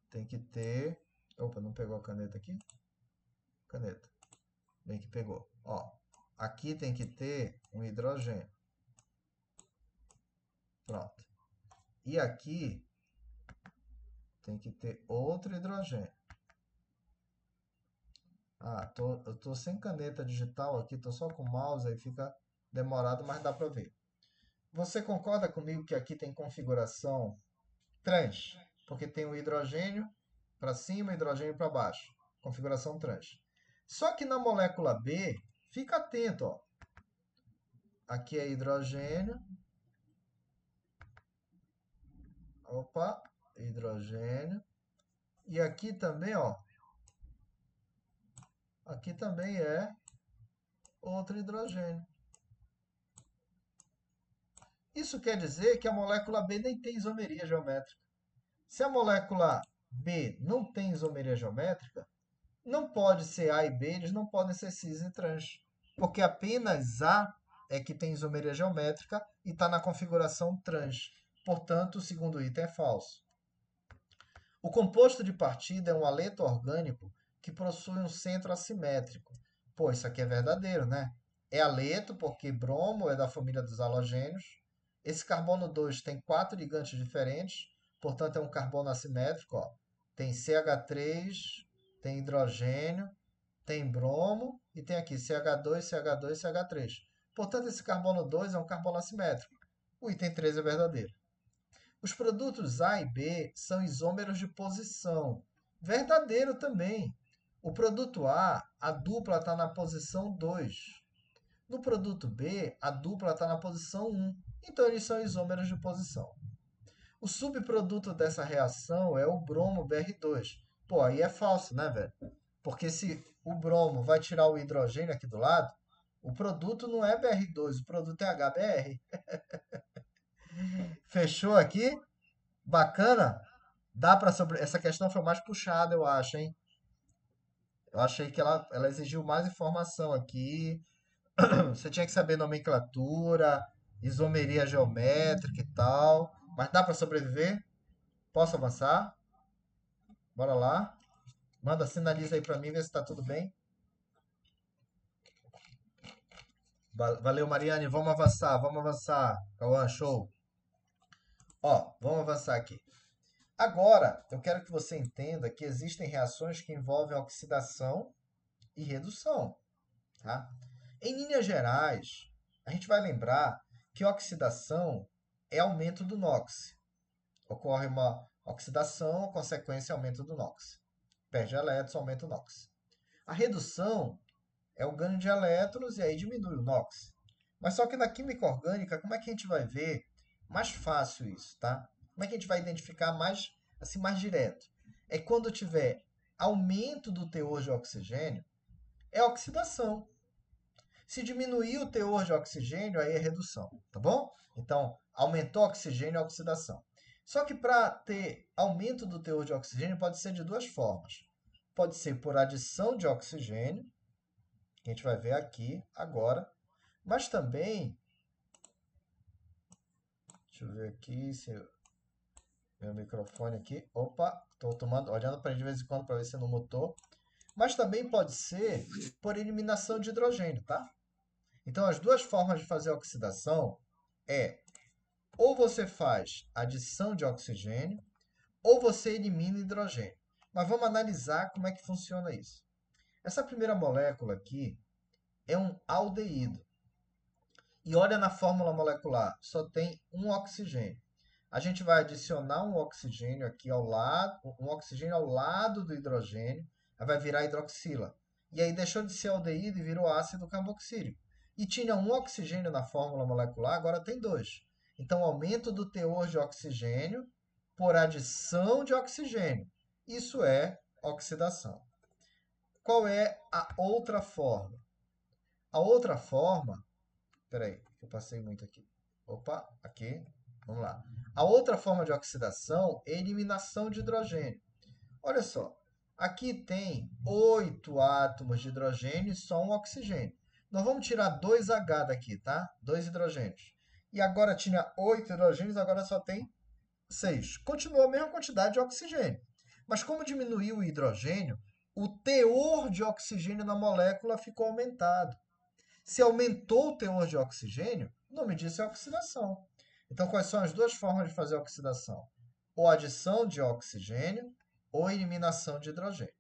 tem que ter... Opa, não pegou a caneta aqui? Caneta. Bem que pegou. Ó, aqui tem que ter um hidrogênio. Pronto. E aqui tem que ter outro hidrogênio. Ah, eu tô sem caneta digital aqui, tô só com o mouse, aí fica demorado, mas dá para ver. Você concorda comigo que aqui tem configuração trans? Porque tem o hidrogênio para cima e hidrogênio para baixo. Configuração trans. Só que na molécula B, fica atento, ó. Aqui é hidrogênio. Opa, hidrogênio. E aqui também, ó. Aqui também é outro hidrogênio. Isso quer dizer que a molécula B nem tem isomeria geométrica. Se a molécula B não tem isomeria geométrica, não pode ser A e B, eles não podem ser cis e trans. Porque apenas A é que tem isomeria geométrica e está na configuração trans. Portanto, o segundo item é falso. O composto de partida é um aleto orgânico que possui um centro assimétrico. Pô, isso aqui é verdadeiro, né? É aleto porque bromo é da família dos halogênios. Esse carbono 2 tem 4 ligantes diferentes, portanto é um carbono assimétrico. Ó. Tem CH3, tem hidrogênio, tem bromo e tem aqui CH2, CH2, CH3. Portanto, esse carbono 2 é um carbono assimétrico. O item 3 é verdadeiro. Os produtos A e B são isômeros de posição. Verdadeiro também. O produto a dupla está na posição 2. No produto B, a dupla está na posição 1. Então, eles são isômeros de posição. O subproduto dessa reação é o bromo BR2. Pô, aí é falso, né, velho? Porque se o bromo vai tirar o hidrogênio aqui do lado, o produto não é BR2, o produto é HBr. Fechou aqui? Bacana? Dá para sobre... Essa questão foi mais puxada, eu acho, hein? Eu achei que ela exigiu mais informação aqui. Você tinha que saber nomenclatura, isomeria geométrica e tal. Mas dá para sobreviver? Posso avançar? Bora lá. Manda, sinaliza aí para mim, ver se está tudo bem. Valeu, Mariane. Vamos avançar, vamos avançar. Cauã, show. Ó, vamos avançar aqui. Agora, eu quero que você entenda que existem reações que envolvem oxidação e redução. Tá? Em linhas gerais, a gente vai lembrar que oxidação é aumento do NOx. Ocorre uma oxidação, consequência, aumento do NOx. Perde elétrons, aumenta o NOx. A redução é o ganho de elétrons e aí diminui o NOx. Mas só que na química orgânica, como é que a gente vai ver mais fácil isso, tá? Como é que a gente vai identificar mais, assim, mais direto? É quando tiver aumento do teor de oxigênio, é oxidação. Se diminuir o teor de oxigênio, aí é redução, tá bom? Então, aumentou o oxigênio é oxidação. Só que para ter aumento do teor de oxigênio pode ser de duas formas. Pode ser por adição de oxigênio, que a gente vai ver aqui agora, mas também, deixa eu ver aqui se meu microfone aqui, opa, estou olhando para ele de vez em quando para ver se não mutou, mas também pode ser por eliminação de hidrogênio, tá? Então as duas formas de fazer oxidação é ou você faz adição de oxigênio ou você elimina hidrogênio. Mas vamos analisar como é que funciona isso. Essa primeira molécula aqui é um aldeído. E olha na fórmula molecular, só tem um oxigênio. A gente vai adicionar um oxigênio aqui ao lado, um oxigênio ao lado do hidrogênio, aí vai virar hidroxila. E aí deixou de ser aldeído e virou ácido carboxílico. E tinha um oxigênio na fórmula molecular, agora tem dois. Então, aumento do teor de oxigênio por adição de oxigênio. Isso é oxidação. Qual é a outra forma? A outra forma, peraí, eu passei muito aqui. Opa, aqui, vamos lá. A outra forma de oxidação é eliminação de hidrogênio. Olha só, aqui tem 8 átomos de hidrogênio e só um oxigênio. Nós vamos tirar 2H daqui, tá? 2 hidrogênios. E agora tinha 8 hidrogênios, agora só tem 6. Continua a mesma quantidade de oxigênio. Mas como diminuiu o hidrogênio, o teor de oxigênio na molécula ficou aumentado. Se aumentou o teor de oxigênio, o nome disso é oxidação. Então, quais são as duas formas de fazer oxidação? Ou adição de oxigênio ou eliminação de hidrogênio.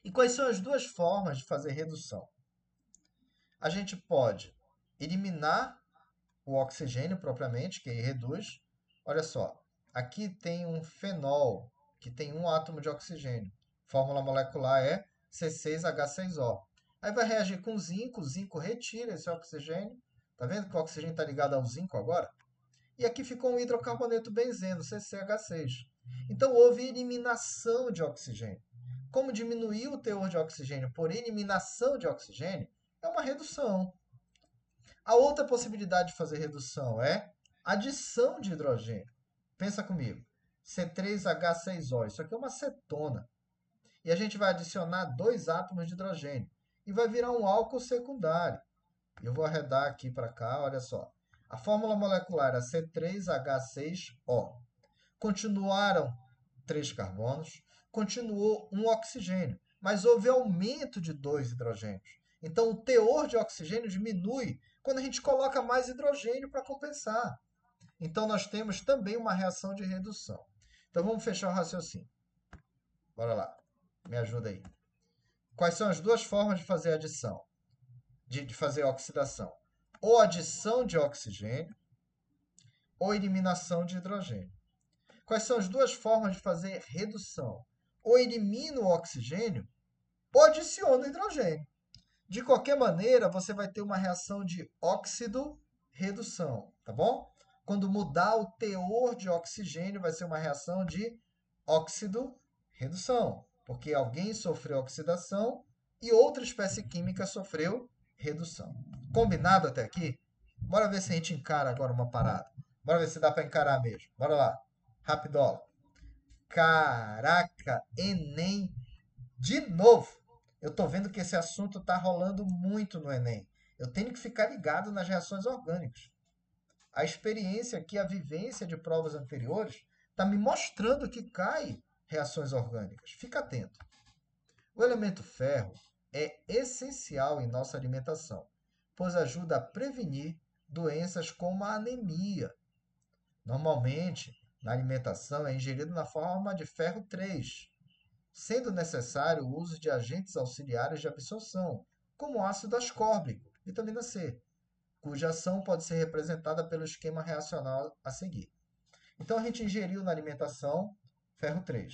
E quais são as duas formas de fazer redução? A gente pode eliminar o oxigênio propriamente, que aí reduz. Olha só, aqui tem um fenol, que tem um átomo de oxigênio. Fórmula molecular é C6H6O. Aí vai reagir com zinco, o zinco retira esse oxigênio. Tá vendo que o oxigênio está ligado ao zinco agora? E aqui ficou um hidrocarboneto benzeno, CCH6. Então houve eliminação de oxigênio. Como diminuiu o teor de oxigênio por eliminação de oxigênio, é uma redução. A outra possibilidade de fazer redução é adição de hidrogênio. Pensa comigo. C3H6O. Isso aqui é uma cetona. E a gente vai adicionar 2 átomos de hidrogênio. E vai virar um álcool secundário. Eu vou arredar aqui para cá, olha só. A fórmula molecular era C3H6O. Continuaram 3 carbonos, continuou um oxigênio, mas houve aumento de 2 hidrogênios. Então, o teor de oxigênio diminui quando a gente coloca mais hidrogênio para compensar. Então, nós temos também uma reação de redução. Então, vamos fechar o raciocínio. Bora lá. Me ajuda aí. Quais são as duas formas de fazer adição? De fazer oxidação? Ou adição de oxigênio, ou eliminação de hidrogênio. Quais são as duas formas de fazer redução? Ou elimina o oxigênio, ou adiciona o hidrogênio. De qualquer maneira, você vai ter uma reação de óxido-redução, tá bom? Quando mudar o teor de oxigênio, vai ser uma reação de óxido-redução, porque alguém sofreu oxidação e outra espécie química sofreu redução. Combinado até aqui? Bora ver se a gente encara agora uma parada. Bora ver se dá para encarar mesmo. Bora lá. Rapidola. Caraca, Enem de novo. Eu tô vendo que esse assunto tá rolando muito no Enem. Eu tenho que ficar ligado nas reações orgânicas. A experiência aqui, a vivência de provas anteriores, está me mostrando que cai reações orgânicas. Fica atento. O elemento ferro é essencial em nossa alimentação, pois ajuda a prevenir doenças como a anemia. Normalmente, na alimentação é ingerido na forma de ferro 3, sendo necessário o uso de agentes auxiliares de absorção, como ácido ascórbico, vitamina C, cuja ação pode ser representada pelo esquema reacional a seguir. Então, a gente ingeriu na alimentação ferro 3.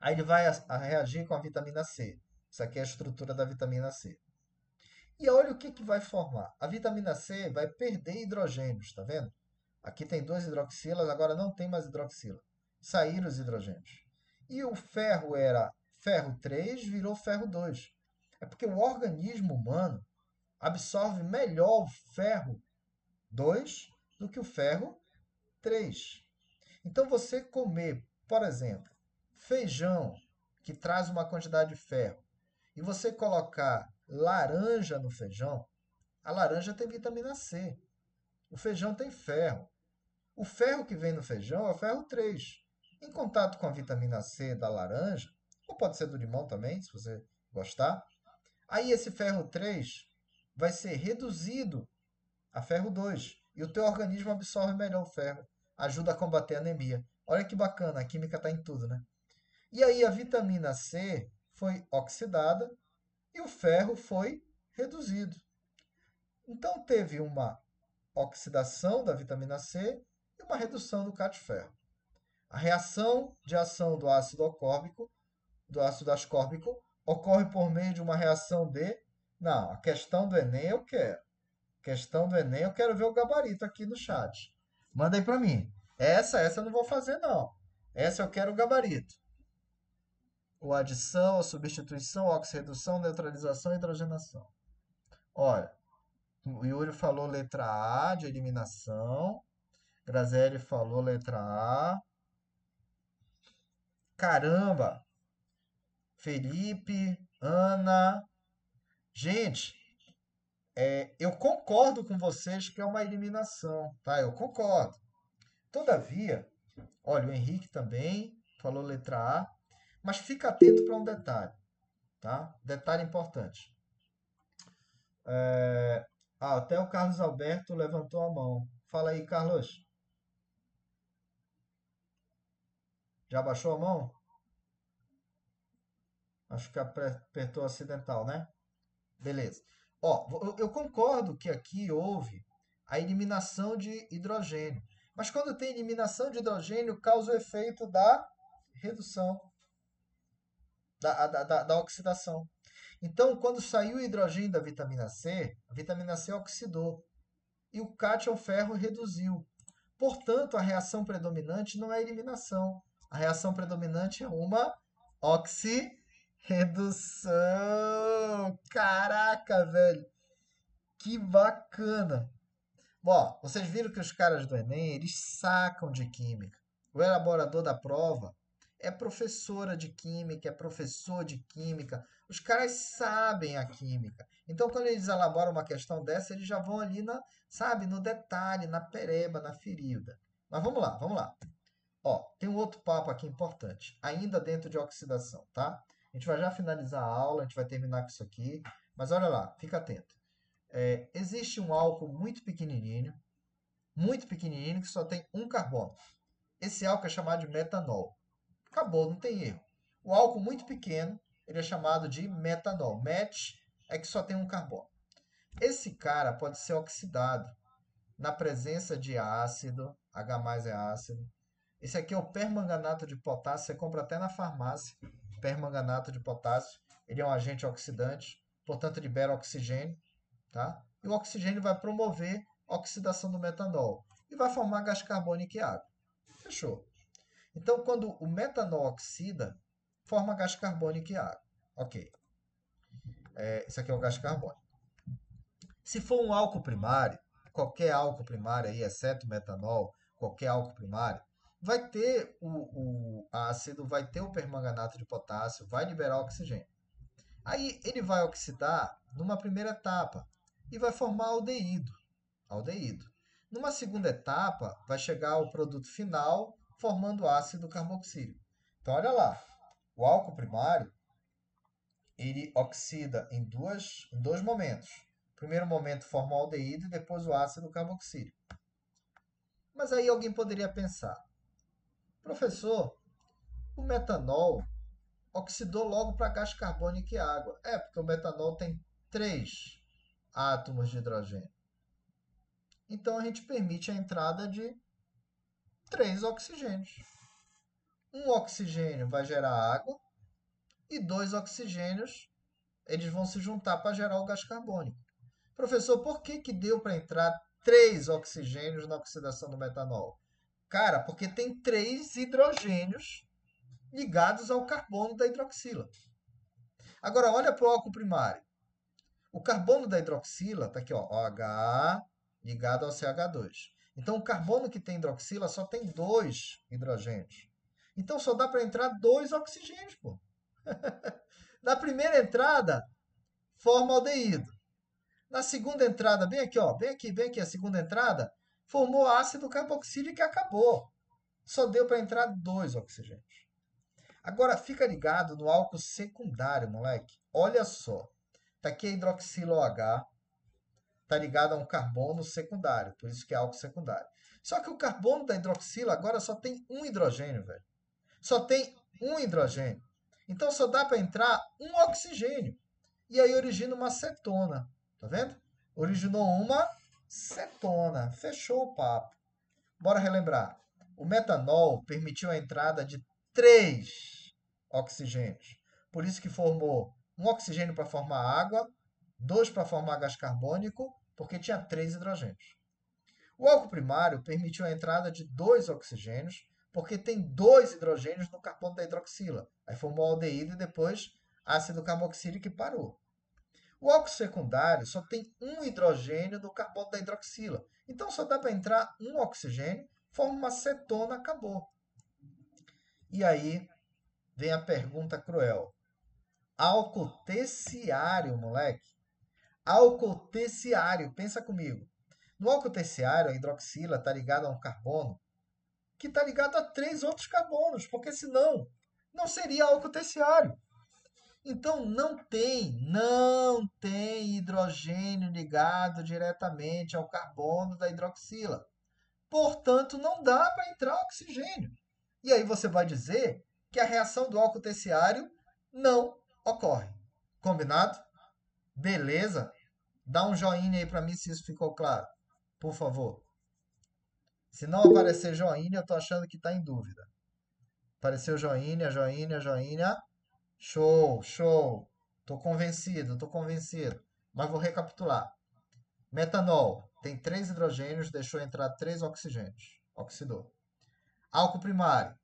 Aí ele vai reagir com a vitamina C. Isso aqui é a estrutura da vitamina C. E olha o que vai formar. A vitamina C vai perder hidrogênios, está vendo? Aqui tem 2 hidroxilas, agora não tem mais hidroxila. Saíram os hidrogênios. E o ferro era ferro 3, virou ferro 2. É porque o organismo humano absorve melhor o ferro 2 do que o ferro 3. Então, você comer, por exemplo, feijão, que traz uma quantidade de ferro, e você colocar laranja no feijão, a laranja tem vitamina C. O feijão tem ferro. O ferro que vem no feijão é o ferro 3. Em contato com a vitamina C da laranja, ou pode ser do limão também, se você gostar, aí esse ferro 3 vai ser reduzido a ferro 2 e o teu organismo absorve melhor o ferro, ajuda a combater a anemia. Olha que bacana, a química está em tudo, né? E aí a vitamina C foi oxidada e o ferro foi reduzido. Então teve uma oxidação da vitamina C e uma redução do CAT-ferro. A reação de ação do ácido ascórbico, ocorre por meio de uma reação de. Não, a questão do Enem eu quero. Questão do Enem eu quero ver o gabarito aqui no chat. Manda aí para mim. Essa eu não vou fazer, não. Essa eu quero o gabarito. O adição, a substituição, a oxirredução, neutralização e hidrogenação. Olha, o Yuri falou letra A de eliminação. Graziele falou letra A. Caramba! Felipe, Ana. Gente, eu concordo com vocês que é uma eliminação, tá? Eu concordo. Todavia, olha, o Henrique também falou letra A, mas fica atento para um detalhe, tá? Detalhe importante. Até o Carlos Alberto levantou a mão. Fala aí, Carlos. Já baixou a mão? Acho que apertou acidental, né? Beleza. Ó, eu concordo que aqui houve a eliminação de hidrogênio. Mas quando tem eliminação de hidrogênio, causa o efeito da redução, da oxidação. Então, quando saiu o hidrogênio da vitamina C, a vitamina C oxidou. E o cátion ferro reduziu. Portanto, a reação predominante não é a eliminação. A reação predominante é uma oxirredução. Caraca, velho. Que bacana. Bom, vocês viram que os caras do Enem, eles sacam de química. O elaborador da prova é professora de química, é professor de química. Os caras sabem a química. Então, quando eles elaboram uma questão dessa, eles já vão ali sabe, no detalhe, na pereba, na ferida. Mas vamos lá, vamos lá. Ó, tem um outro papo aqui importante, ainda dentro de oxidação, tá? A gente vai já finalizar a aula, a gente vai terminar com isso aqui, mas olha lá, fica atento. Existe um álcool muito pequenininho, que só tem um carbono. Esse álcool é chamado de metanol. Acabou, não tem erro. O álcool muito pequeno, ele é chamado de metanol. Met é que só tem um carbono. Esse cara pode ser oxidado na presença de ácido, H+ é ácido. Esse aqui é o permanganato de potássio, você compra até na farmácia. Permanganato de potássio, ele é um agente oxidante, portanto libera oxigênio, tá? E o oxigênio vai promover a oxidação do metanol e vai formar gás carbônico e água. Fechou. Então, quando o metanol oxida, forma gás carbônico e água. Ok. Esse aqui é o gás carbônico. Se for um álcool primário, qualquer álcool primário aí, exceto metanol, qualquer álcool primário, vai ter o ácido, vai ter o permanganato de potássio, vai liberar oxigênio. Aí ele vai oxidar numa primeira etapa e vai formar aldeído. Numa segunda etapa, vai chegar ao produto final, formando ácido carboxílico. Então, olha lá, o álcool primário, ele oxida em dois momentos. O primeiro momento forma o aldeído e depois o ácido carboxílico. Mas aí alguém poderia pensar, professor, o metanol oxidou logo para gás carbônico e água. Porque o metanol tem 3 átomos de hidrogênio. Então a gente permite a entrada de 3 oxigênios. Um oxigênio vai gerar água e 2 oxigênios eles vão se juntar para gerar o gás carbônico. Professor, por que deu para entrar 3 oxigênios na oxidação do metanol? Cara, porque tem 3 hidrogênios ligados ao carbono da hidroxila. Agora, olha para o álcool primário. O carbono da hidroxila está aqui, ó, OH ligado ao CH2. Então, o carbono que tem hidroxila só tem 2 hidrogênios. Então, só dá para entrar 2 oxigênios, pô. Na primeira entrada, forma aldeído. Na segunda entrada, bem aqui, ó, bem aqui, a segunda entrada, formou ácido carboxílico e acabou. Só deu para entrar 2 oxigênios. Agora, fica ligado no álcool secundário, moleque. Olha só. Tá aqui a hidroxila OH, tá ligado a um carbono secundário, por isso que é álcool secundário. Só que o carbono da hidroxila agora só tem um hidrogênio, velho. Só tem um hidrogênio. Então só dá para entrar um oxigênio. E aí origina uma cetona. Tá vendo? Originou uma cetona. Fechou o papo. Bora relembrar. O metanol permitiu a entrada de 3 oxigênios. Por isso que formou um oxigênio para formar água, 2 para formar gás carbônico, porque tinha 3 hidrogênios. O álcool primário permitiu a entrada de 2 oxigênios, porque tem 2 hidrogênios no carbono da hidroxila. Aí formou aldeído e depois ácido carboxílico e parou. O álcool secundário só tem um hidrogênio no carbono da hidroxila. Então só dá para entrar um oxigênio, forma uma cetona, acabou. E aí vem a pergunta cruel. Álcool terciário, moleque. Álcool terciário, pensa comigo. No álcool terciário, a hidroxila está ligada a um carbono que está ligado a 3 outros carbonos, porque senão não seria álcool terciário. Então não tem hidrogênio ligado diretamente ao carbono da hidroxila. Portanto, não dá para entrar oxigênio. E aí você vai dizer que a reação do álcool terciário não ocorre. Combinado? Beleza? Dá um joinha aí para mim se isso ficou claro, por favor. Se não aparecer joinha, eu tô achando que está em dúvida. Apareceu joinha, joinha, joinha. Show, show. Tô convencido, tô convencido. Mas vou recapitular. Metanol tem 3 hidrogênios, deixou entrar 3 oxigênios. Oxidou. Álcool primário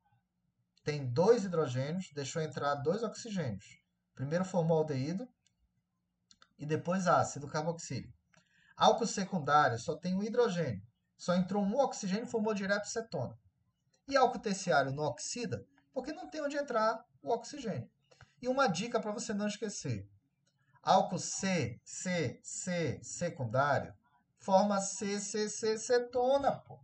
tem 2 hidrogênios, deixou entrar 2 oxigênios. Primeiro formou aldeído e depois ácido carboxílico. Álcool secundário só tem um hidrogênio. Só entrou um oxigênio e formou direto cetona. E álcool terciário não oxida porque não tem onde entrar o oxigênio. E uma dica para você não esquecer. Álcool secundário forma cetona, pô.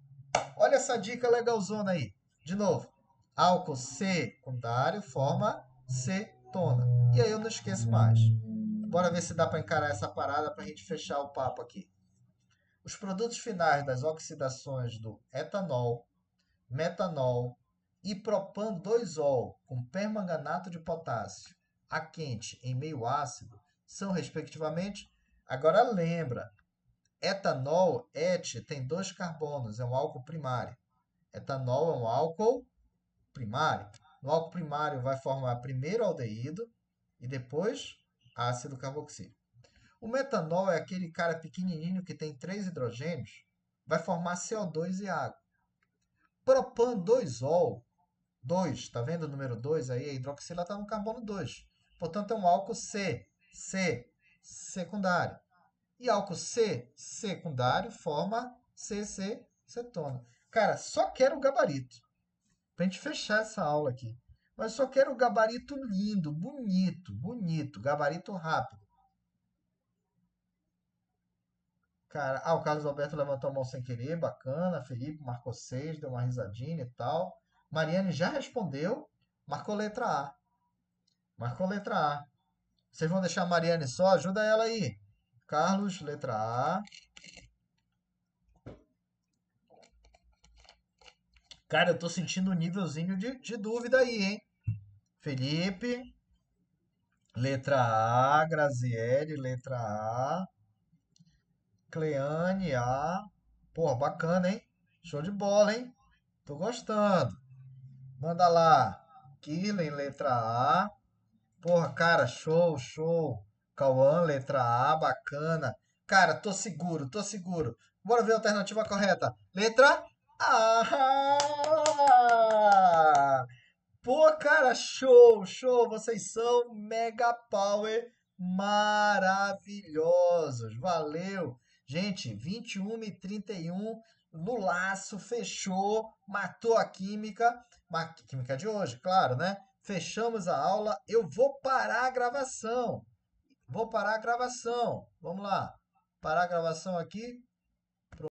Olha essa dica legalzona aí. De novo. Álcool secundário forma cetona. E aí eu não esqueço mais. Bora ver se dá para encarar essa parada para a gente fechar o papo aqui. Os produtos finais das oxidações do etanol, metanol e propan-2-ol com permanganato de potássio a quente em meio ácido são, respectivamente, agora lembra, etanol, et, tem 2 carbonos, é um álcool primário. Etanol é um álcool primário. No álcool primário vai formar primeiro aldeído e depois ácido carboxílico. O metanol é aquele cara pequenininho que tem 3 hidrogênios, vai formar CO2 e água. Propan-2-ol, 2, tá vendo o número 2 aí? A hidroxila está no carbono 2. Portanto, é um álcool secundário. E álcool secundário forma cetona. Cara, só quero o gabarito. Pra gente fechar essa aula aqui. Mas só quero o gabarito lindo, bonito, bonito. Gabarito rápido. Cara, o Carlos Alberto levantou a mão sem querer, bacana. Felipe marcou 6, deu uma risadinha e tal. Mariane já respondeu, marcou letra A. Marcou letra A. Vocês vão deixar a Mariane só? Ajuda ela aí. Carlos, letra A. Cara, eu tô sentindo um nívelzinho de dúvida aí, hein? Felipe, letra A. Graziele, letra A. Cleane, A. Porra, bacana, hein? Show de bola, hein? Tô gostando. Manda lá. Kirlen, letra A. Porra, cara, show, show. Cauã, letra A, bacana. Cara, tô seguro, tô seguro. Bora ver a alternativa correta. Letra A. Pô, cara, show, show. Vocês são mega power maravilhosos. Valeu. Gente, 21h31, no laço, fechou, matou a química, química de hoje, claro, né? Fechamos a aula, eu vou parar a gravação. Vou parar a gravação. Vamos lá. Parar a gravação aqui.